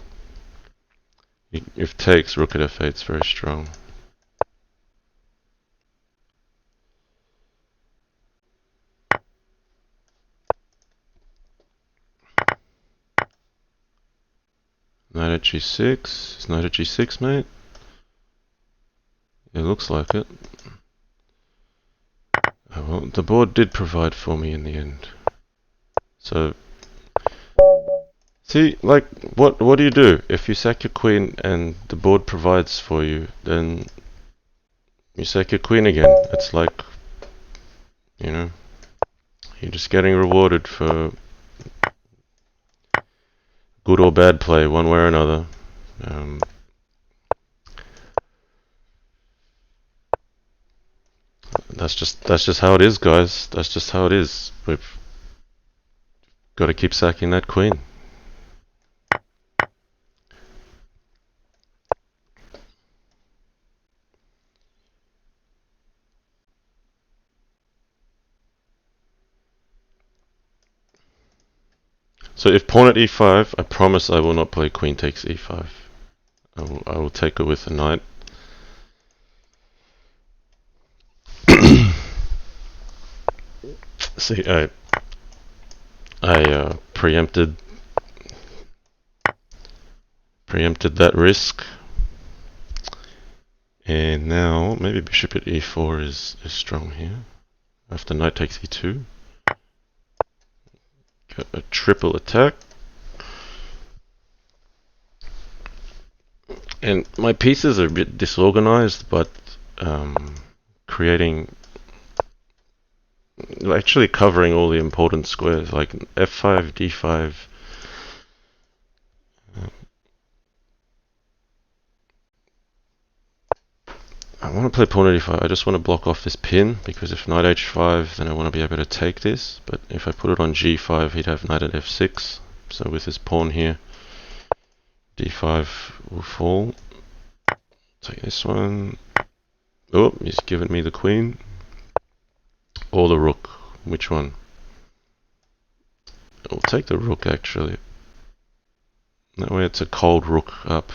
If takes, rook at f8 is very strong. Knight at g6. Is knight at g6, mate? It looks like it. Oh, well, the board did provide for me in the end. So, see, like, what do you do? If you sack your queen and the board provides for you, then you sack your queen again. It's like, you're just getting rewarded for good or bad play, one way or another. That's just how it is, guys. That's just how it is. We've got to keep sacking that queen. So if pawn at e5, I promise I will not play queen takes e5. I will take it with a knight. See, I preempted that risk, and now maybe bishop at e4 is strong here. After knight takes e2, got a triple attack, and my pieces are a bit disorganized, but creating, actually covering all the important squares like f5, d5. I want to play pawn at e5. I just want to block off this pin, because if knight h5, then I want to be able to take this. But if I put it on g5, he'd have knight at f6. So with this pawn here, d5 will fall. Take this one. Oh, he's given me the queen. Or the rook. Which one? I'll take the rook, actually. That way it's a cold rook up.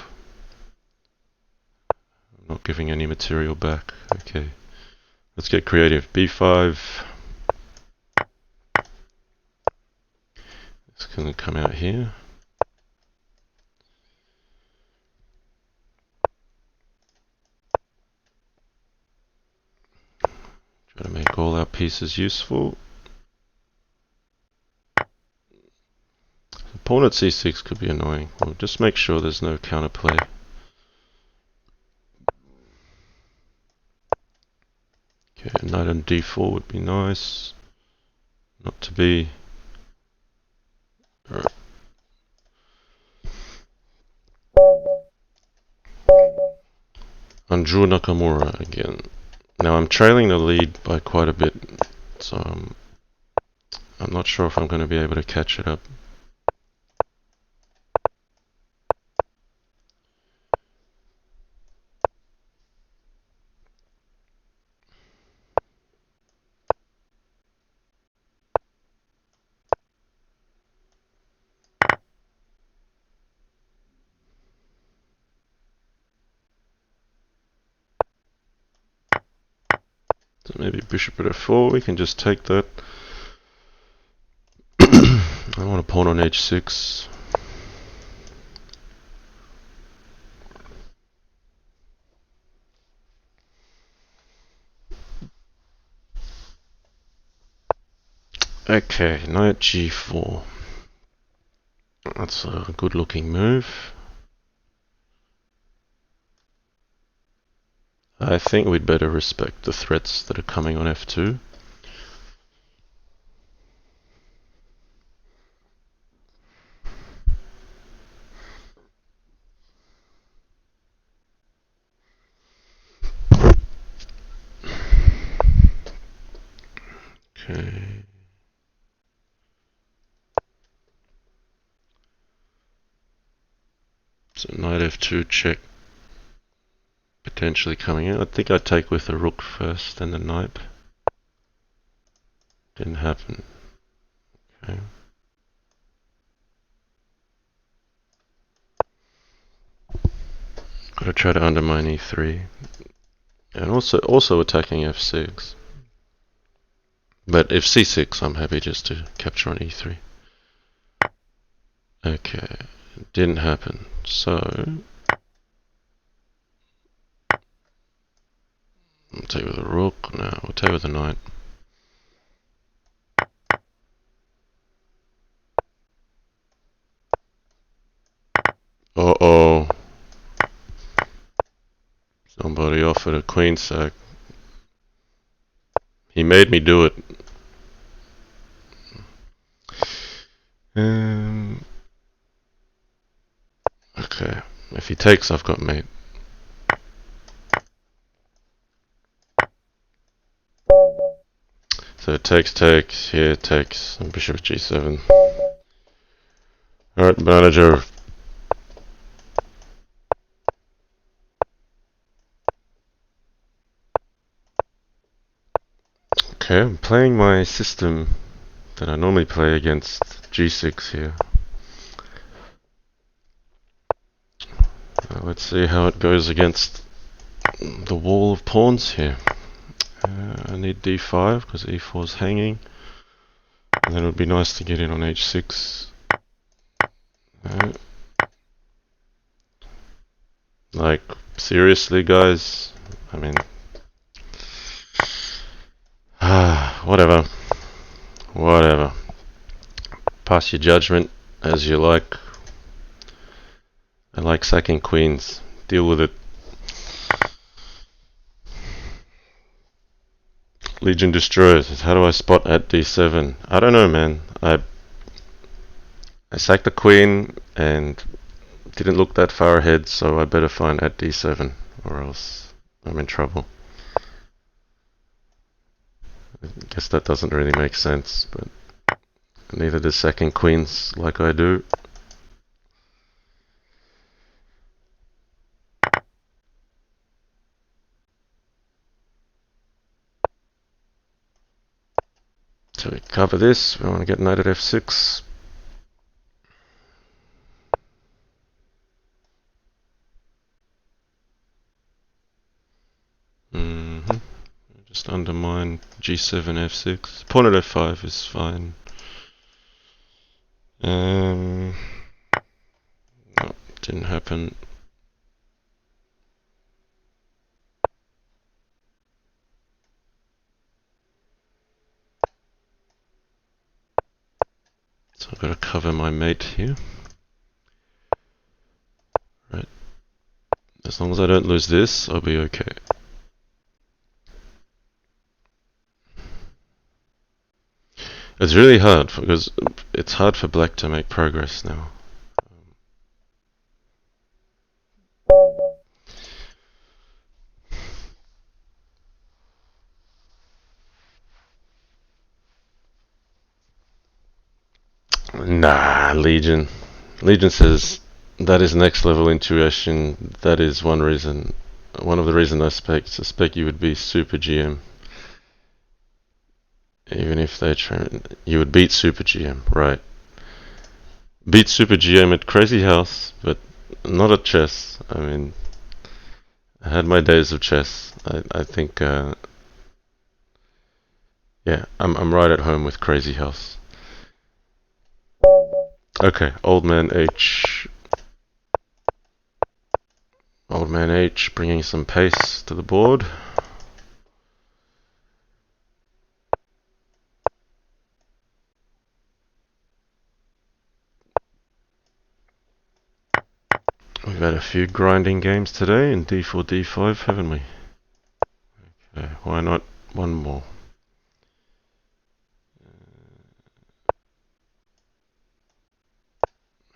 I'm not giving any material back. Okay. Let's get creative. b5. It's going to come out here. Try to make all our pieces useful. Pawn at c6 could be annoying. We'll just make sure there's no counterplay. Okay, knight on d4 would be nice. Not to be. Right. Andrew Nakamura again. Now I'm trailing the lead by quite a bit, so I'm not sure if I'm going to be able to catch it up. So maybe bishop at f4, we can just take that. I want a pawn on h6. Okay, knight g4. That's a good looking move. I think we'd better respect the threats that are coming on f2. Okay. So knight f2 check. Potentially coming in. I think I'd take with the rook first, then the knight. Didn't happen. Okay. Gotta try to undermine e3. And also attacking f6. But if c6, I'm happy just to capture on e3. Okay. Didn't happen. So I'll take with a rook. No, we'll take with a knight. Uh-oh. Somebody offered a queen sack. He made me do it. Okay. If he takes, I've got mate. So it takes, here takes, and bishop g7. Alright, manager. Okay, I'm playing my system that I normally play against g6 here. let's see how it goes against the wall of pawns here. I need d5 because e4 is hanging. And then it would be nice to get in on h6. Like, seriously, guys? I mean, whatever. Whatever. Pass your judgment as you like. I like sacking queens. Deal with it. Legion destroys. How do I spot at d7? I don't know, man. I sacked the queen and didn't look that far ahead, so I better find at d7 or else I'm in trouble. I guess that doesn't really make sense, but neither does sacking queens like I do. So we cover this. We want to get knight at f6. Just undermine g7, f6. Pawn at f5 is fine. No, didn't happen. So I've got to cover my mate here. Right. As long as I don't lose this, I'll be okay. It's really hard because it's hard for black to make progress now. Nah, Legion. Legion says that is next level intuition. That is one reason. One of the reasons I suspect you would be super GM. Even if they try, you would beat Super GM, right? Beat Super GM at Crazyhouse, but not at chess. I mean, I had my days of chess. I think, yeah, I'm right at home with Crazyhouse. Okay, Old Man H. Old Man H bringing some pace to the board. We've had a few grinding games today in d4, d5, haven't we? Okay, why not one more?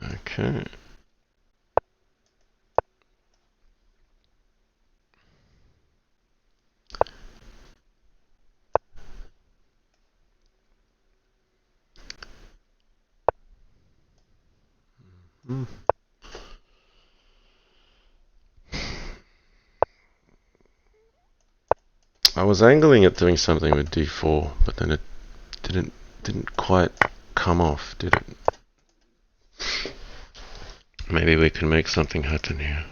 Okay. I was angling at doing something with d4, but then it didn't quite come off, did it? Maybe we can make something happen here.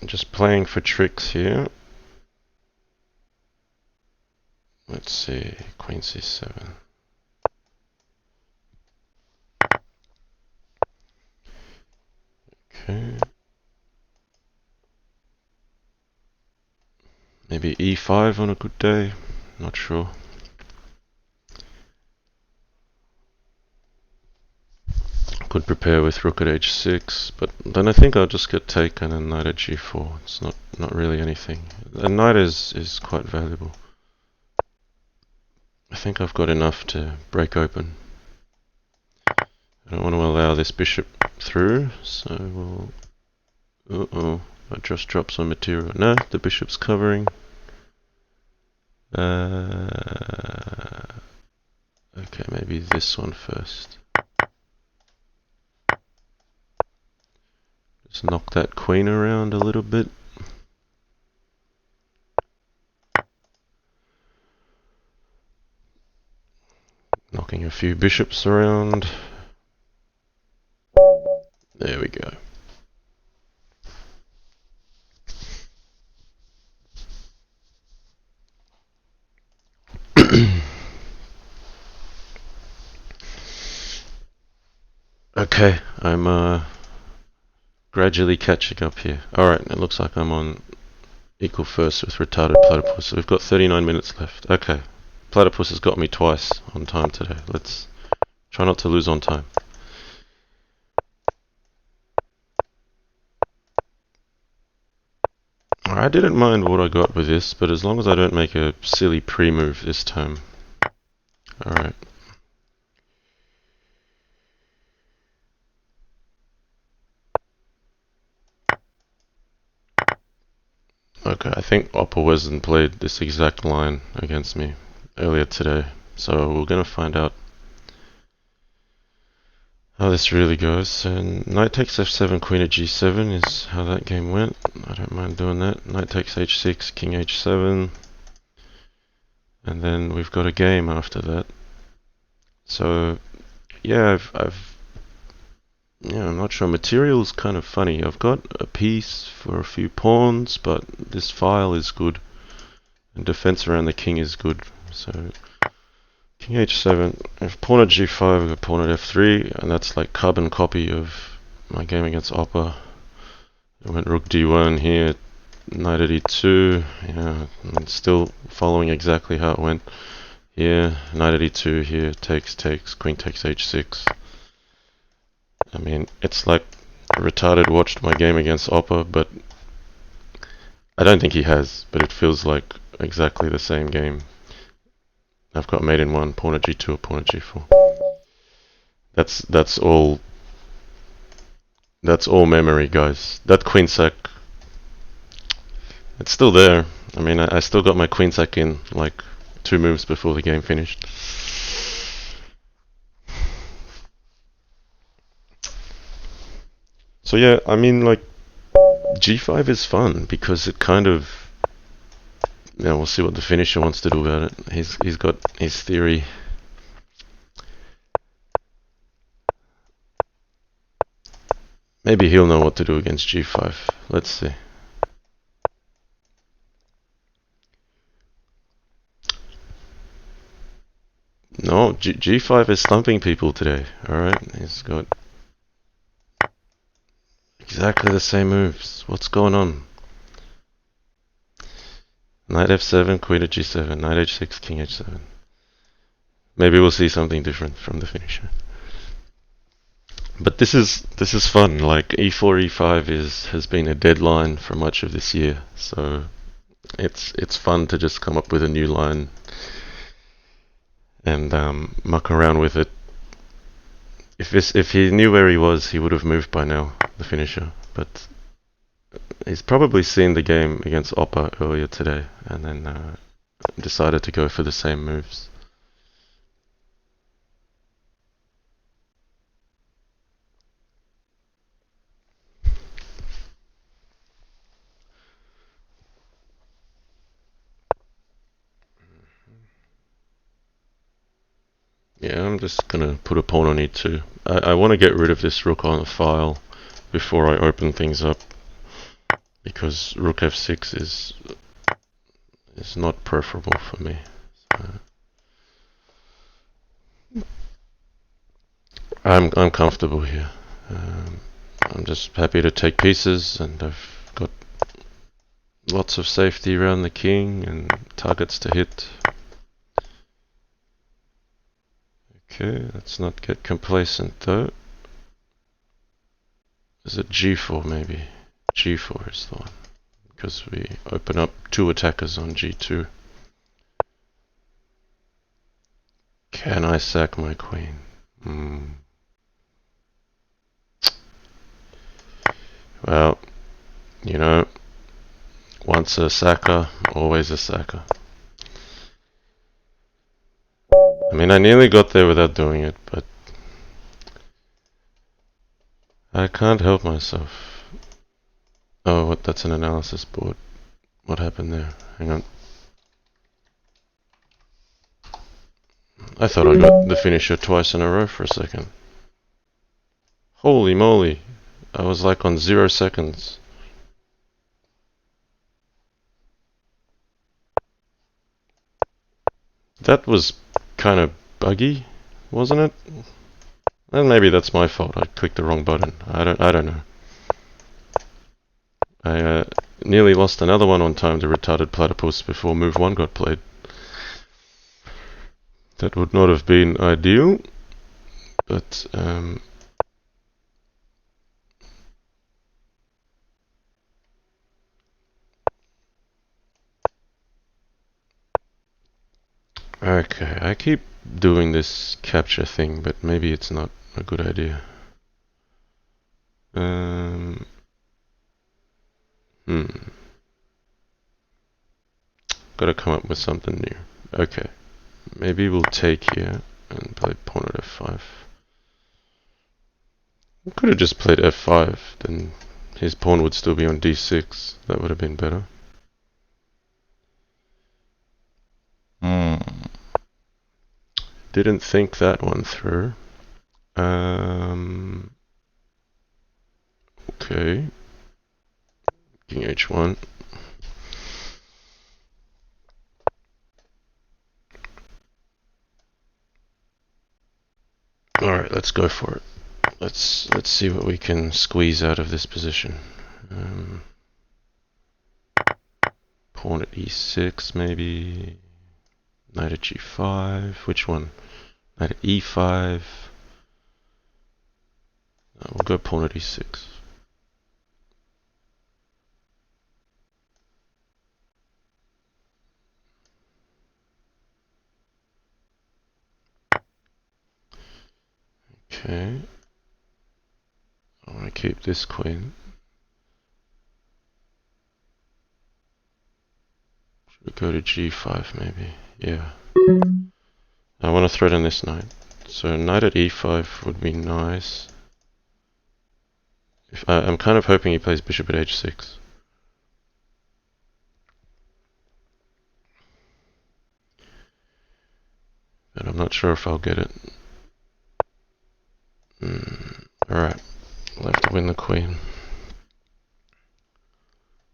Just playing for tricks here. Let's see, Queen c7. Okay. Maybe e5 on a good day. Not sure. Could prepare with rook at h6, but then I think I'll just get taken and knight at g4. It's not really anything. A knight is quite valuable. I think I've got enough to break open. I don't want to allow this bishop through, so we'll... I just dropped some material. No, the bishop's covering. Okay, maybe this one first. Just knock that queen around a little bit. Knocking a few bishops around. There we go. Okay, I'm gradually catching up here. Alright, it looks like I'm on equal first with retarded platypus. So we've got 39 minutes left. Okay, platypus has got me twice on time today. Let's try not to lose on time. I didn't mind what I got with this, but as long as I don't make a silly pre-move this time. Alright. Okay, I think Oppa Wesden played this exact line against me earlier today, so we're gonna find out how this really goes. And knight takes f7, queen at g7 is how that game went. I don't mind doing that. Knight takes h6, king h7, and then we've got a game after that. So yeah, I'm not sure. Material's kind of funny. I've got a piece for a few pawns, but this file is good, and defense around the king is good. So king h7. If pawn at g5, I've got pawn at f3, and that's like carbon copy of my game against Oppa. I went rook d1 here, knight at e2. Yeah, I'm still following exactly how it went. Here, knight at e2. Here, takes, queen takes h6. I mean, it's like retarded watched my game against Oppa, but I don't think he has, but it feels like exactly the same game. I've got mate in one, pawn at g2 or pawn at g4. That's all memory, guys. That queen sack, it's still there. I mean, I still got my queen sack in like 2 moves before the game finished. So yeah, I mean, like, g5 is fun because it kind of, yeah, we'll see what the finisher wants to do about it. He's got his theory. Maybe he'll know what to do against g5. Let's see. No, g5 is thumping people today. Alright, he's got exactly the same moves. What's going on? Knight f7, queen at g7, knight h6, king h7. Maybe we'll see something different from the finisher. But this is fun. Like e4, e5 has been a deadline for much of this year, so it's fun to just come up with a new line and muck around with it. If he knew where he was, he would have moved by now, the finisher. But he's probably seen the game against Oppa earlier today, and then decided to go for the same moves. Yeah, I'm just gonna put a pawn on e2. I want to get rid of this rook on the file before I open things up, because rook f6 is not preferable for me. So I'm comfortable here. I'm just happy to take pieces, and I've got lots of safety around the king and targets to hit. Okay, let's not get complacent though. Is it g4 maybe? g4 is the one, because we open up 2 attackers on g2. Can I sack my queen? Well, you know, once a sacker, always a sacker. I mean, I nearly got there without doing it, but I can't help myself. Oh, what? That's an analysis board. What happened there? Hang on. I thought I got the finisher twice in a row for a second. Holy moly. I was like on 0 seconds. That was kind of buggy, wasn't it? And maybe that's my fault. I clicked the wrong button. I don't know. I nearly lost another one on time to retarded platypus before move 1 got played. That would not have been ideal, but okay, I keep doing this capture thing, but maybe it's not a good idea. Gotta come up with something new. Okay, maybe we'll take here and play pawn at f5. We could have just played f5, then his pawn would still be on d6. That would have been better. Didn't think that one through. Okay. King h1. Alright, let's go for it. Let's see what we can squeeze out of this position. Pawn at e6 maybe. Knight at g5. Which one? Knight at e5. We'll go pawn at e6. Okay. I want to keep this queen. Should we go to g5 maybe? Yeah. I want to threaten this knight. So knight at e5 would be nice. I'm kind of hoping he plays bishop at h6. But I'm not sure if I'll get it. Alright, I'll have to win the queen.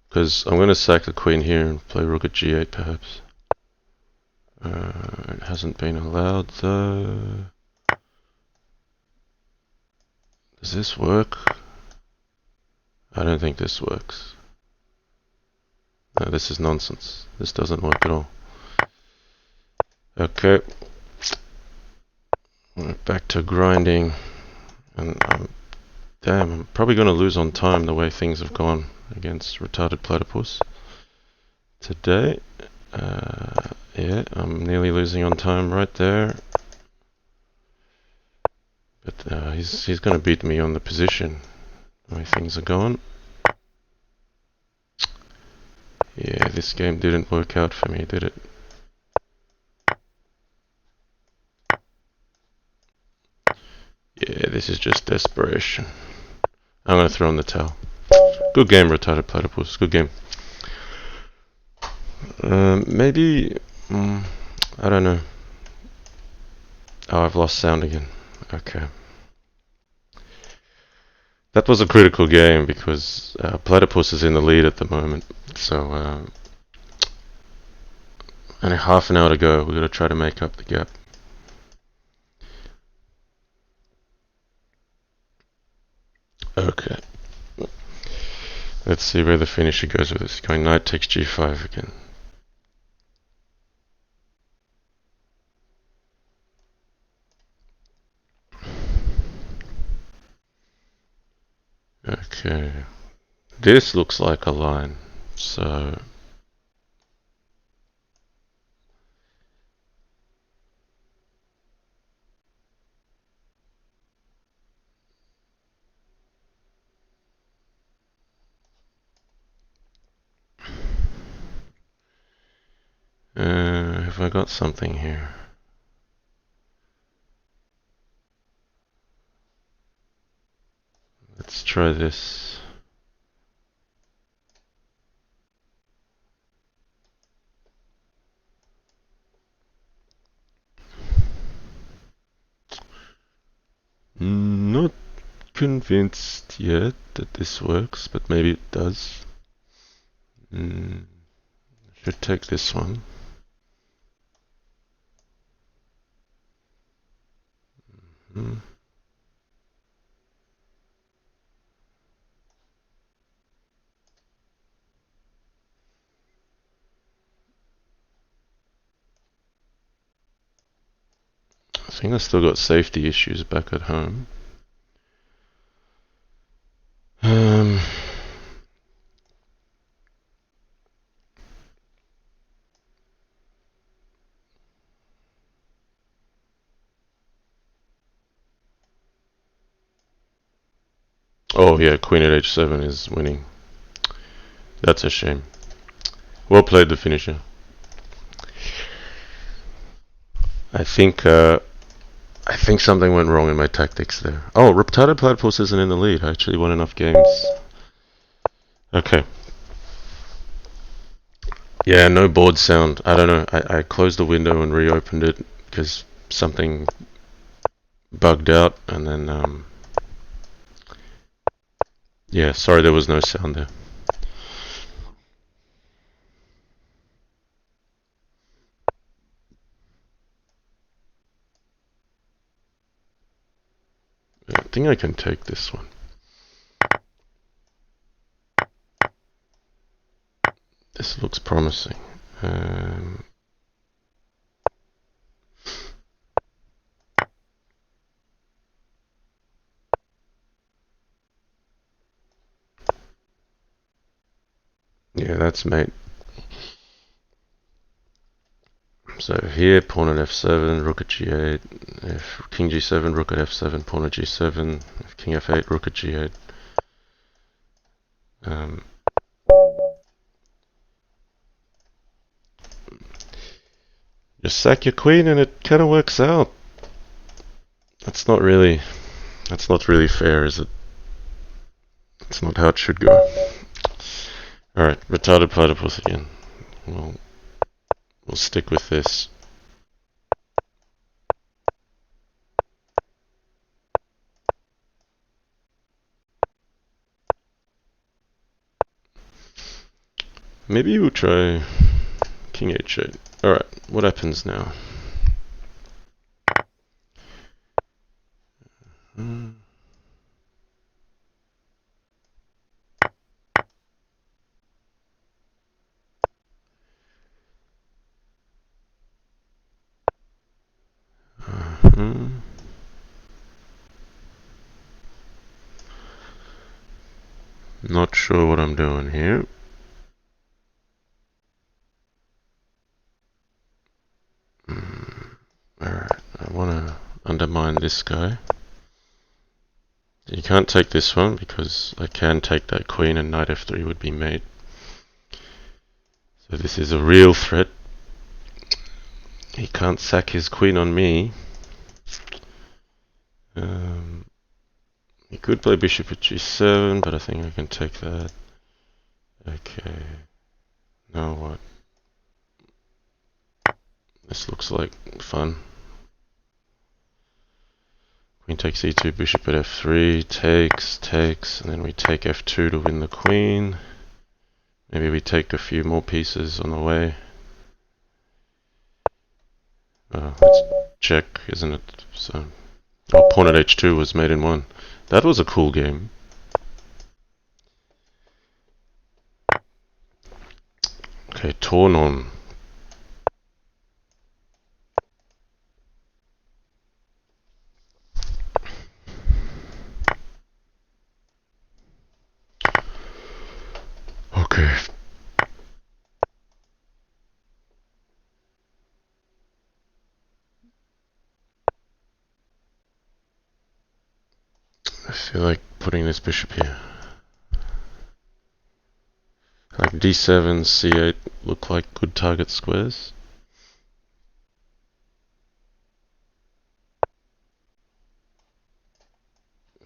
Because I'm going to sack the queen here and play rook at g8 perhaps. It hasn't been allowed though. Does this work? I don't think this works. No, this is nonsense. This doesn't work at all. Okay. Back to grinding. And damn, I'm probably going to lose on time the way things have gone against retarded platypus today. Yeah, I'm nearly losing on time right there. But he's going to beat me on the position the way things are going. Yeah, this game didn't work out for me, did it? Yeah, this is just desperation. I'm going to throw in the towel. Good game, retarded platypus. Good game. Maybe... I don't know. Oh, I've lost sound again. Okay. That was a critical game because Platypus is in the lead at the moment. So, only half an hour to go. We've got to try to make up the gap. Okay. Let's see where the finisher goes with this. Going knight takes g5 again. Okay. This looks like a line. So... have I got something here? Let's try this. convinced yet that this works, but maybe it does. Should take this one. I think I still got safety issues back at home. Oh yeah, queen at h7 is winning. That's a shame. Well played, the finisher. I think something went wrong in my tactics there. Oh, Retarded Platypus isn't in the lead. I actually won enough games. Okay. Yeah, no board sound. I don't know. I closed the window and reopened it because something bugged out, and then yeah, sorry there was no sound there. I think I can take this one. This looks promising. Yeah, that's mate. So here, pawn at f7, rook at g8, if king g7, rook at f7, pawn at g7, if king f8, rook at g8. Just sack your queen and it kind of works out. That's not really fair, is it? That's not how it should go. Alright, Retarded Platypus again. We'll stick with this. Maybe we'll try king h8. Alright, what happens now? Not sure what I'm doing here. Alright, I want to undermine this guy. You can't take this one because I can take that queen and knight f3 would be mate. So this is a real threat. He can't sack his queen on me. He could play bishop at g7, but I think I can take that. Okay. Now what? This looks like fun. Queen takes e2, bishop at f3, takes, and then we take f2 to win the queen. Maybe we take a few more pieces on the way. It's check, isn't it? So, oh, pawn at h2 was mate in one. That was a cool game. Okay, torn on. Okay. I feel like putting this bishop here. Like d7, c8 look like good target squares.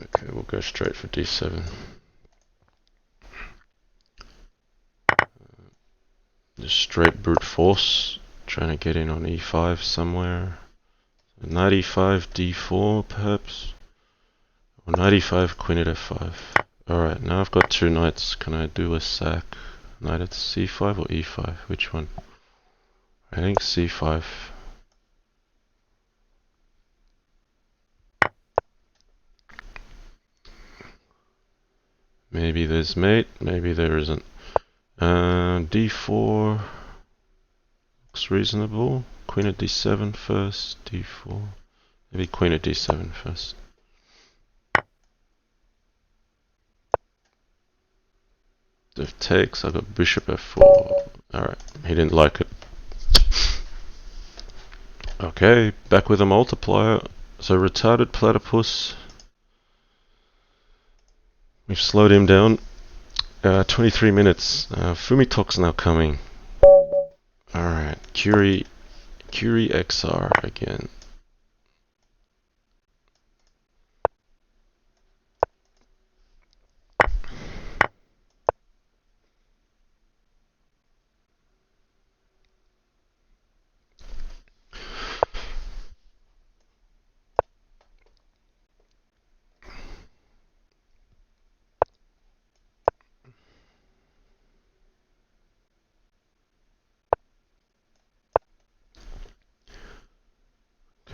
Okay, we'll go straight for d7. Just straight brute force, trying to get in on e5 somewhere. Knight e5, d4 perhaps. I 95, queen at f5. Alright, now I've got two knights. Can I do a sack? Knight at c5 or e5? Which one? I think c5. Maybe there's mate, maybe there isn't. d4 looks reasonable. Queen at d7 first, d4. Maybe queen at d7 first. If takes, I got bishop f4. Alright, he didn't like it. Okay, back with a multiplier. So retarded platypus. We've slowed him down. 23 minutes. Fumitok's now coming. Alright, Curie XR again.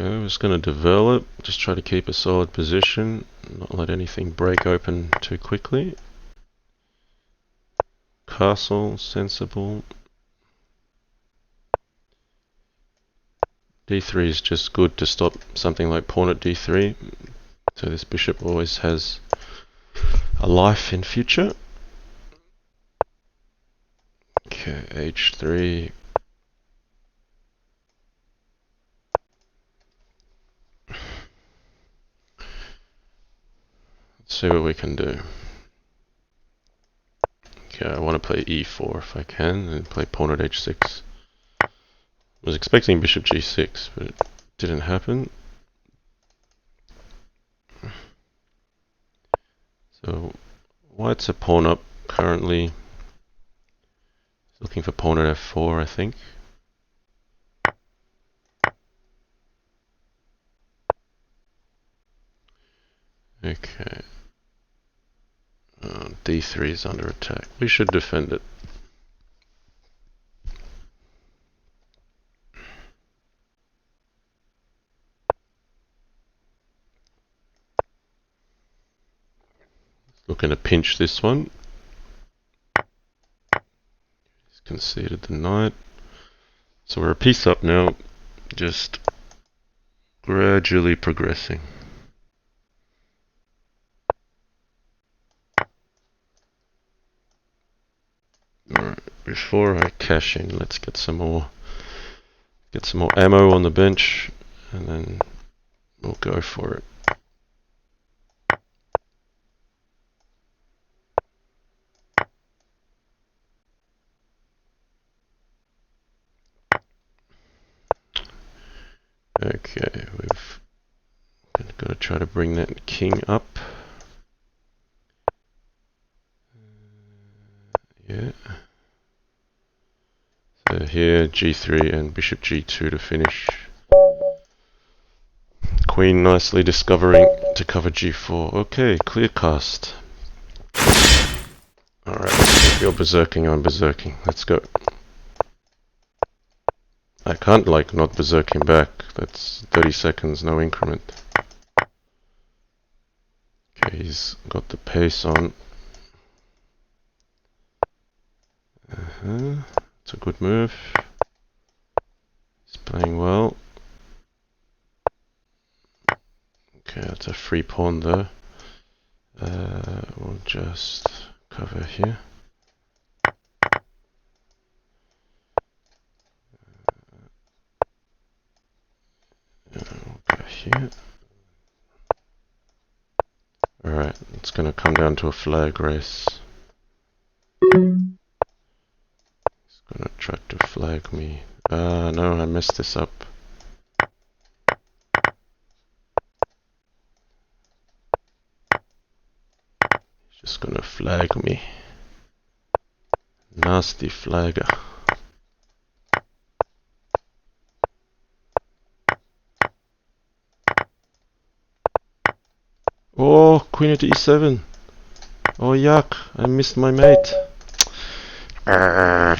Okay, we're just going to develop, just try to keep a solid position, not let anything break open too quickly. Castle, sensible. d3 is just good to stop something like pawn at d3, so this bishop always has a life in future. Okay, h3. Let's see what we can do. Okay, I want to play e4 if I can, and play pawn at h6. I was expecting bishop g6, but it didn't happen. So white's a pawn up currently. Looking for pawn at f4, I think. Okay. d3 is under attack. We should defend it. Looking to pinch this one. He's conceded the knight. So we're a piece up now, just gradually progressing. Alright, before I cash in, let's get some more ammo on the bench, and then we'll go for it. Okay, we've got to try to bring that king up. Yeah. So here, g3 and bishop g2 to finish. Queen nicely discovering to cover g4. Okay, clear cast. Alright, if you're berserking, I'm berserking. Let's go. I can't, like, not berserk him back. That's 30 seconds, no increment. Okay, he's got the pace on. It's a good move. He's playing well. Okay, that's a free pawn though. We'll just cover here. We'll go here. Alright, it's going to come down to a flag race. He's going to try to flag me. No, I messed this up. He's just going to flag me. Nasty flagger. Oh, queen at e7. Oh yuck, I missed my mate. I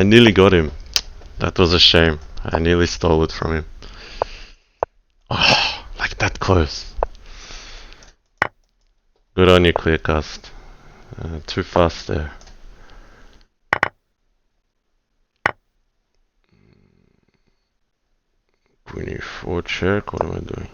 nearly got him. That was a shame. I nearly stole it from him. Oh, like that close. Good on you, Clearcast. Too fast there. Queen e4 check, what am I doing?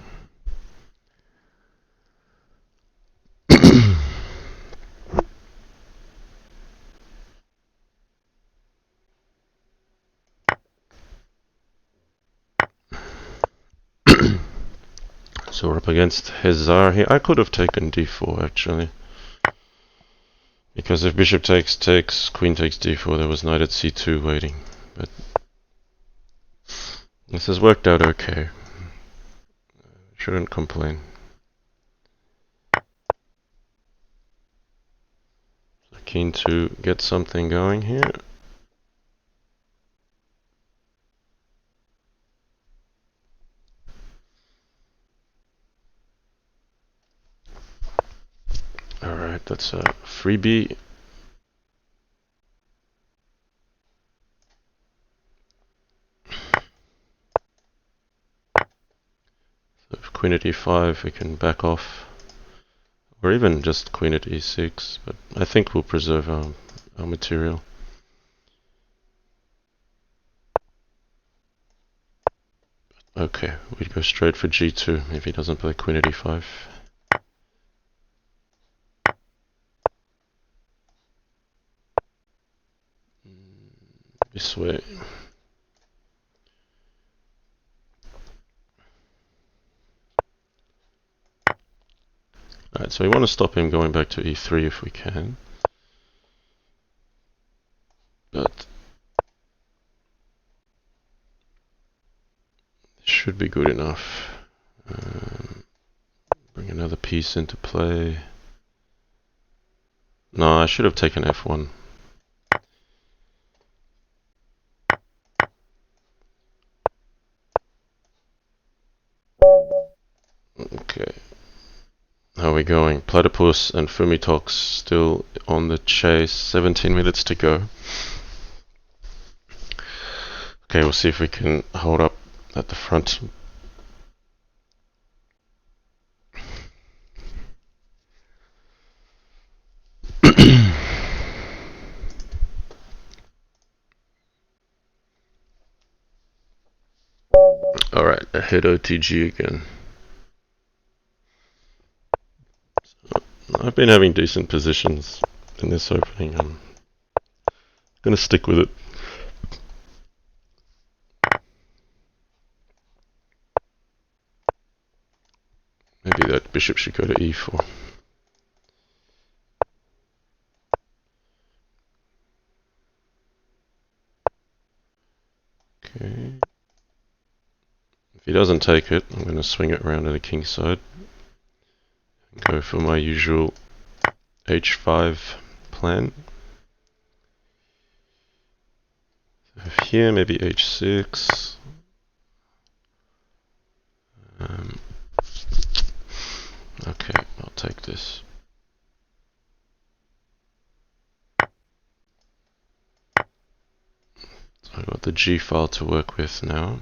So we're up against Hazar here. I could have taken d4 actually. Because if bishop takes, queen takes d4, there was knight at c2 waiting. But this has worked out okay. Shouldn't complain. So keen to get something going here. Alright, that's a freebie. So if queen at e5, we can back off. Or even just queen at e6, but I think we'll preserve our material. Okay, we'd go straight for g2 if he doesn't play queen at e5. This way. Alright, so we want to stop him going back to e3 if we can. But this should be good enough. Bring another piece into play. No, I should have taken f1. Okay. How are we going? Platypus and Fumitox still on the chase. 17 minutes to go. Okay, we'll see if we can hold up at the front. Alright, ahead OTG again. I've been having decent positions in this opening. I'm gonna stick with it. Maybe that bishop should go to e4. Okay. If he doesn't take it, I'm going to swing it around to the king side. And go for my usual h5 plan. So here, maybe h6. Okay, I'll take this. So I've got the G file to work with now.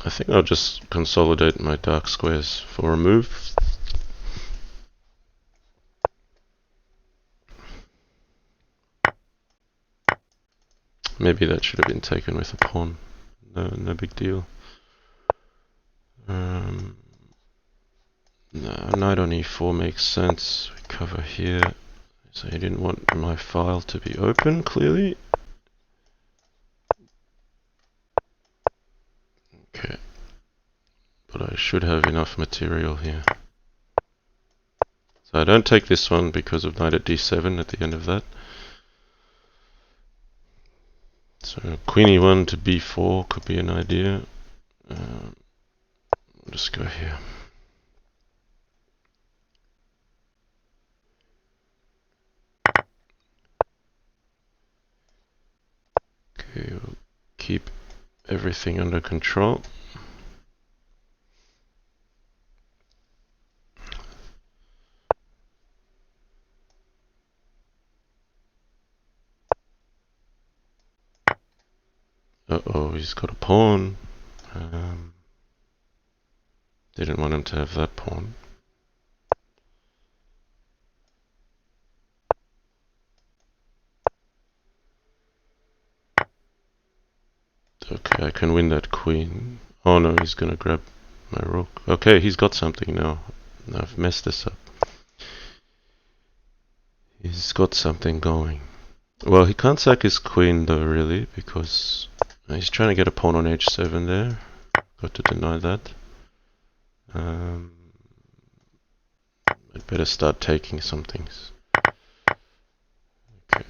I think I'll just consolidate my dark squares for a move. Maybe that should have been taken with a pawn. No big deal. No, knight on e4 makes sense. We cover here. So he didn't want my file to be open, clearly. Okay. But I should have enough material here. So I don't take this one because of knight at d7 at the end of that. So queen e1 to b4 could be an idea. I'll just go here. Okay, we'll keep everything under control. Uh-oh, he's got a pawn. Didn't want him to have that pawn. Okay, I can win that queen. Oh no, he's gonna grab my rook. Okay, he's got something now. I've messed this up. He's got something going. Well, he can't sack his queen though, really, because he's trying to get a pawn on h7 there. Got to deny that. I'd better start taking some things. Okay.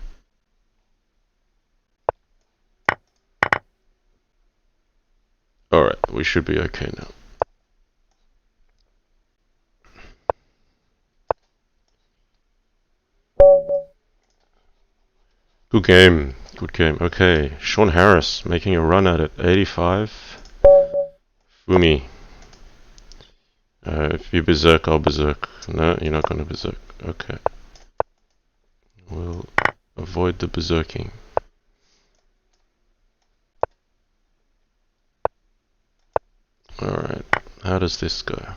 Alright, we should be okay now. Good game. Good game. Okay, Sean Harris making a run at it. 85. Fumi. If you berserk, I'll berserk. No, you're not gonna berserk. Okay. We'll avoid the berserking. Alright, how does this go?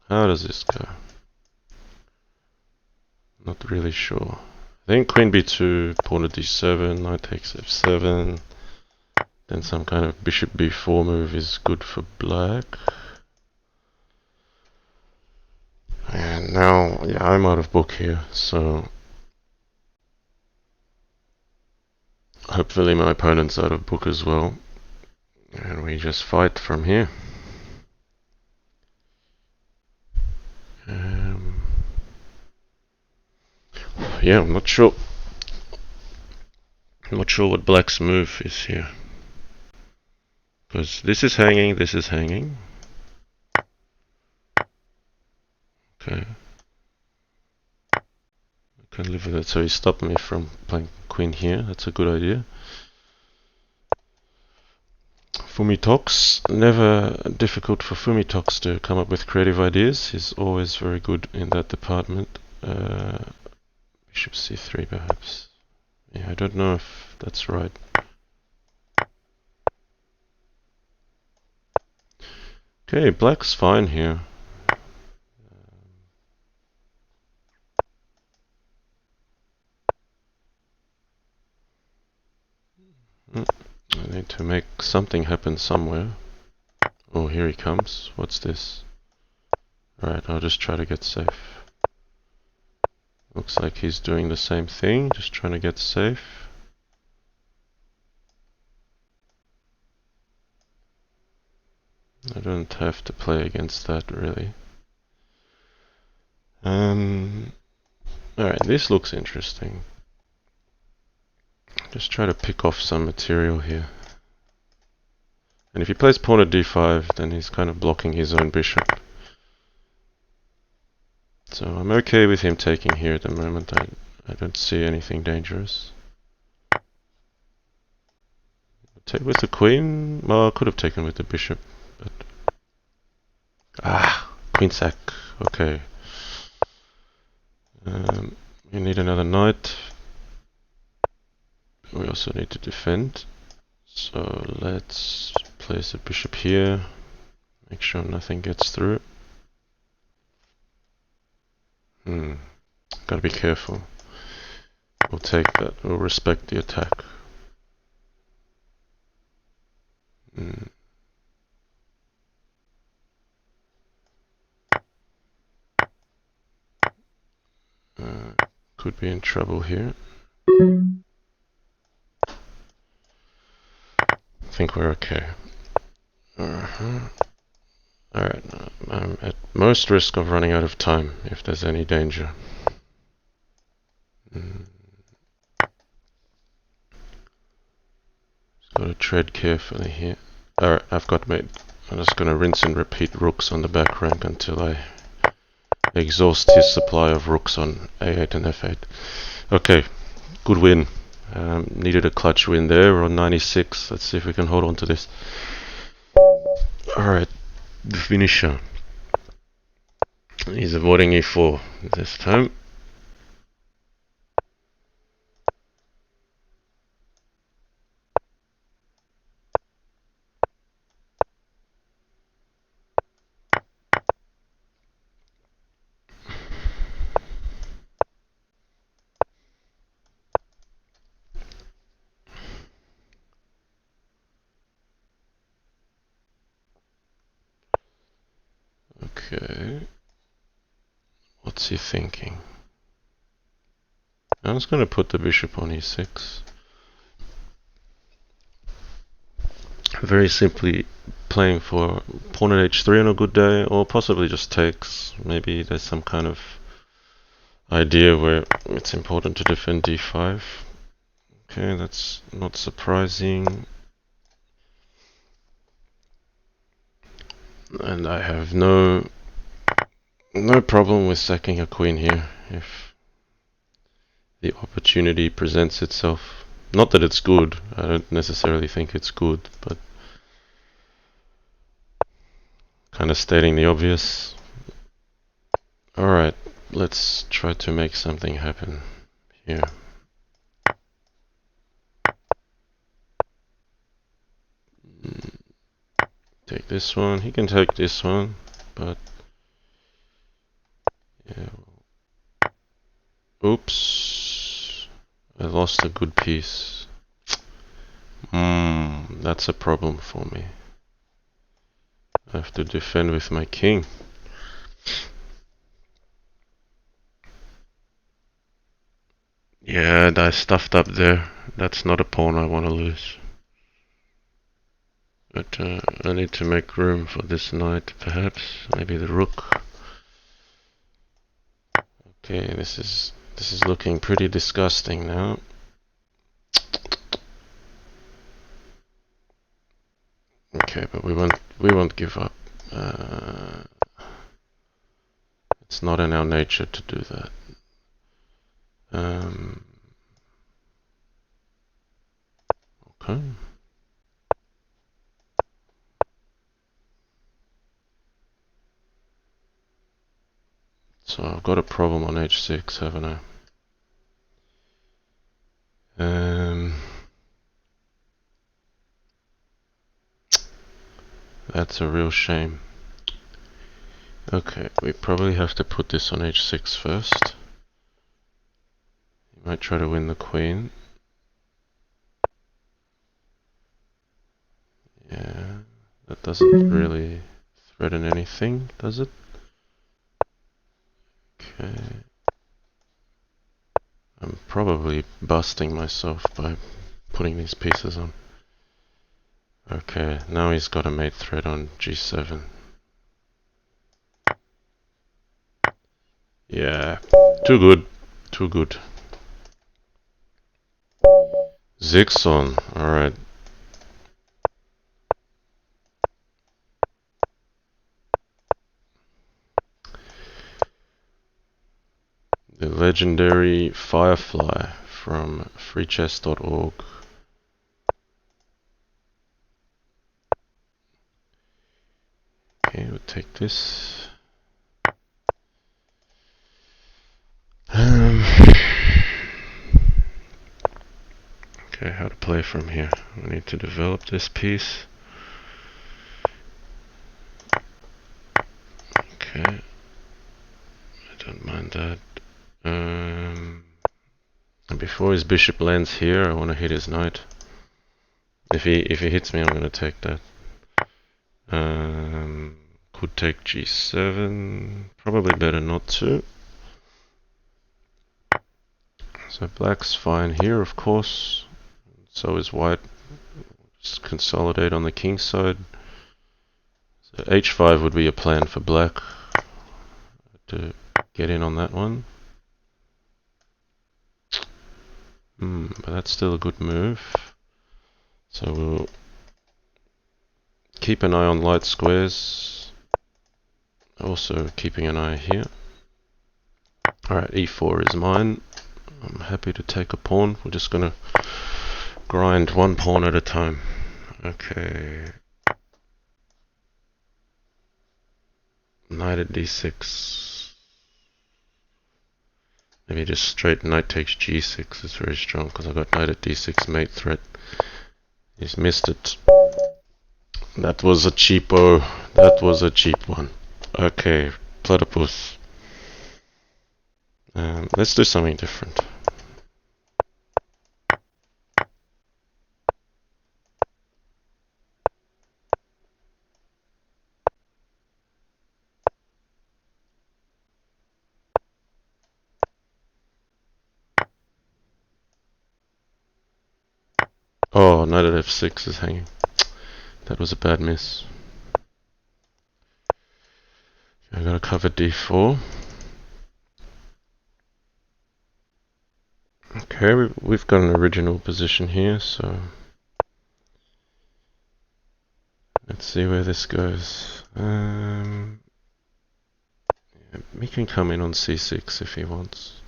How does this go? Not really sure. I think queen b2, pawn to d7, knight takes f7. Then some kind of bishop b4 move is good for black. And now, yeah, I'm out of book here, so hopefully my opponent's out of book as well. And we just fight from here. Yeah, I'm not sure. I'm not sure what black's move is here. Because this is hanging, this is hanging. Okay. I can live with it. So he stopped me from playing queen here. That's a good idea. Fumi talks. Never difficult for Fumi talks to come up with creative ideas. He's always very good in that department. Bishop c3 perhaps. Yeah, I don't know if that's right. Okay, black's fine here. I need to make something happen somewhere. Oh, here he comes. What's this? Alright, I'll just try to get safe. Looks like he's doing the same thing, just trying to get safe. I don't have to play against that, really. Alright, this looks interesting. Just try to pick off some material here. And if he plays pawn to d5, then he's kind of blocking his own bishop. So I'm okay with him taking here at the moment. I don't see anything dangerous. Take with the queen? Well, I could have taken with the bishop, but... queen sack. Okay. We need another knight. We also need to defend. So let's place a bishop here. Make sure nothing gets through. Gotta be careful. We'll take that. We'll respect the attack. Could be in trouble here. I think we're okay. Alright, I'm at most risk of running out of time if there's any danger. Just gotta tread carefully here. Alright, I've got mate. I'm just gonna rinse and repeat rooks on the back rank until I exhaust his supply of rooks on a8 and f8. Okay, good win. Needed a clutch win there. We're on 96. Let's see if we can hold on to this. Alright, the finisher. He's avoiding e4 this time. Okay. What's he thinking? I'm just going to put the bishop on e6. Very simply playing for pawn at h3 on a good day, or possibly just takes. Maybe there's some kind of idea where it's important to defend d5. Okay, that's not surprising. And I have no problem with sacking a queen here if the opportunity presents itself. Not that it's good, I don't necessarily think it's good, but kind of stating the obvious. Alright, let's try to make something happen here. Take this one, he can take this one, but yeah. Oops, I lost a good piece. That's a problem for me. I have to defend with my king. Yeah, I stuffed up there. That's not a pawn I want to lose. But I need to make room for this knight, perhaps. Maybe the rook. Okay, this is looking pretty disgusting now. Okay, but we won't give up. It's not in our nature to do that. Okay. So I've got a problem on h6, haven't I? That's a real shame. Okay, we probably have to put this on h6 first. He might try to win the queen. Yeah, that doesn't really threaten anything, does it? Okay. I'm probably busting myself by putting these pieces on. Okay, now he's got a mate threat on g7. Yeah, too good, too good. Zigzon, alright. The legendary Firefly from freechess.org. Okay, we'll take this. Okay, how to play from here. We need to develop this piece. Okay, I don't mind that. And before his bishop lands here, I want to hit his knight. If he hits me, I'm going to take that. Could take g7. Probably better not to. So black's fine here, of course. So is white. Just consolidate on the king side. So h5 would be a plan for black to get in on that one. But that's still a good move. So we'll keep an eye on light squares. Also keeping an eye here. Alright, e4 is mine. I'm happy to take a pawn. We're just gonna grind one pawn at a time. Okay. Knight at d6. Maybe just straight knight takes g6 is very strong because I got knight at d6 mate threat. He's missed it. That was a cheapo. That was a cheap one. Okay, platypus. Let's do something different. Oh, knight at f6 is hanging. That was a bad miss. I gotta cover d4. Okay, we've got an original position here, so let's see where this goes. Yeah, he can come in on c6 if he wants.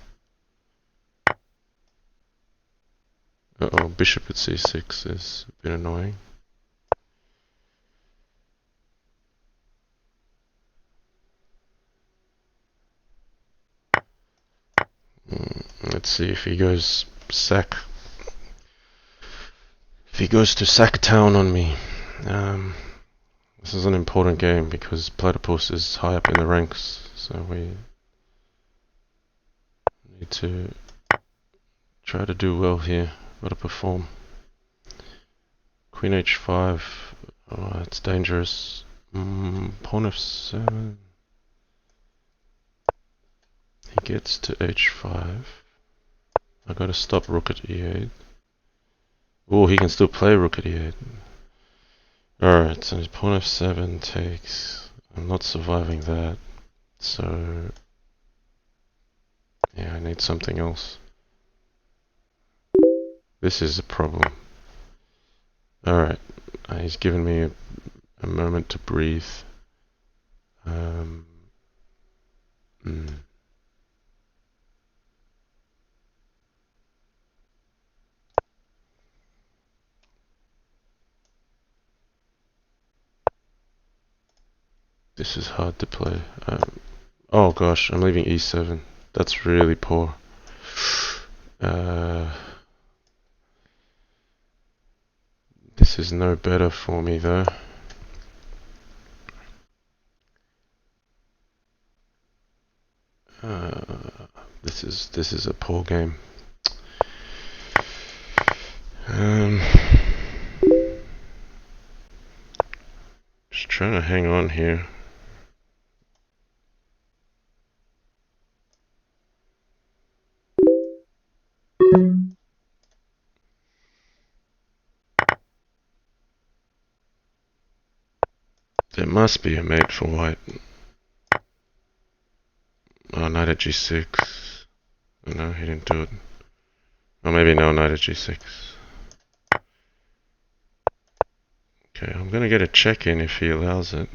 Uh-oh, bishop at c6 is a bit annoying. Let's see if he goes sack. If he goes to sack town on me. This is an important game because Platypus is high up in the ranks, so we need to try to do well here. Gotta perform. Queen h5. Oh, it's dangerous. Pawn f7. He gets to h5. I gotta stop rook at e8. Oh, he can still play rook at e8. Alright, so his pawn f7 takes. I'm not surviving that. So yeah, I need something else. This is a problem. Alright, he's given me a moment to breathe. This is hard to play. Oh gosh, I'm leaving e7. That's really poor. This is no better for me though. This is a poor game. Just trying to hang on here. There must be a mate for white. Oh, knight at g6. Oh, no, he didn't do it. Or maybe no, knight at g6. Okay, I'm gonna get a check in if he allows it.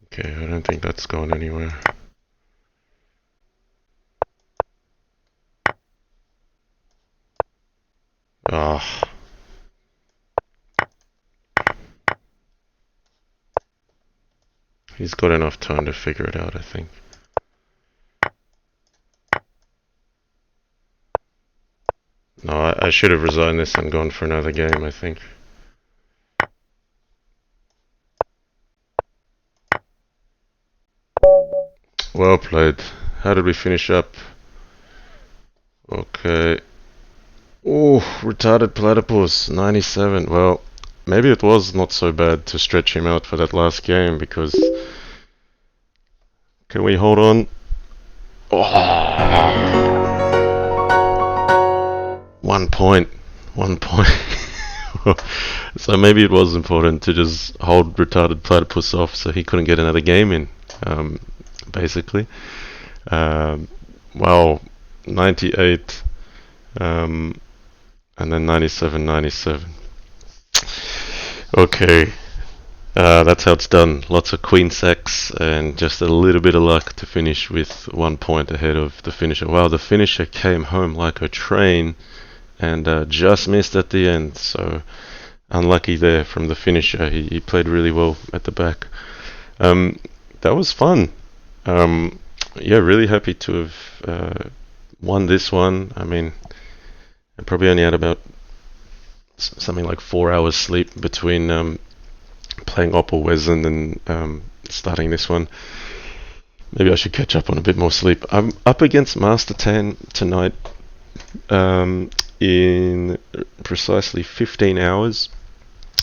Okay, I don't think that's going anywhere. Ah. He's got enough time to figure it out, I think. No, I should have resigned this and gone for another game, I think. Well played. How did we finish up? Okay. Oh, retarded platypus, 97. Well, maybe it was not so bad to stretch him out for that last game because... Can we hold on? Oh. 1 point. 1 point. So maybe it was important to just hold retarded platypus off so he couldn't get another game in, basically. Well, 98. and then 97, 97. Okay, that's how it's done. Lots of queen sacks and just a little bit of luck to finish with 1 point ahead of the finisher. Wow, the finisher came home like a train and just missed at the end. So unlucky there from the finisher. He played really well at the back. Um, that was fun. Um, yeah, really happy to have won this one. I mean, I probably only had about something like 4 hours sleep between playing Opel and starting this one. Maybe I should catch up on a bit more sleep. I'm up against Master Tan tonight in precisely 15 hours.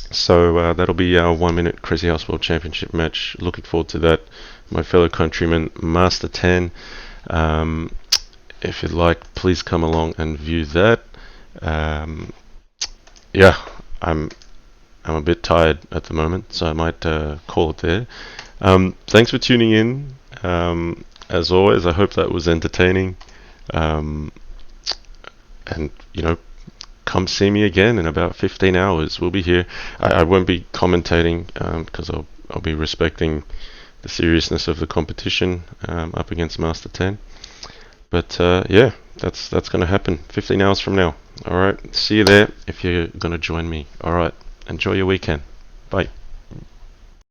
So that'll be our 1 minute Crazy House World Championship match. Looking forward to that. My fellow countryman, Master Tan. Um, if you'd like, please come along and view that. Um, yeah, I'm a bit tired at the moment, so I might call it there. Thanks for tuning in. As always, I hope that was entertaining. Um, and come see me again in about 15 hours. We'll be here. I won't be commentating because I'll be respecting the seriousness of the competition up against Master 10. But yeah, that's going to happen 15 hours from now. All right, see you there if you're going to join me. All right, enjoy your weekend. Bye.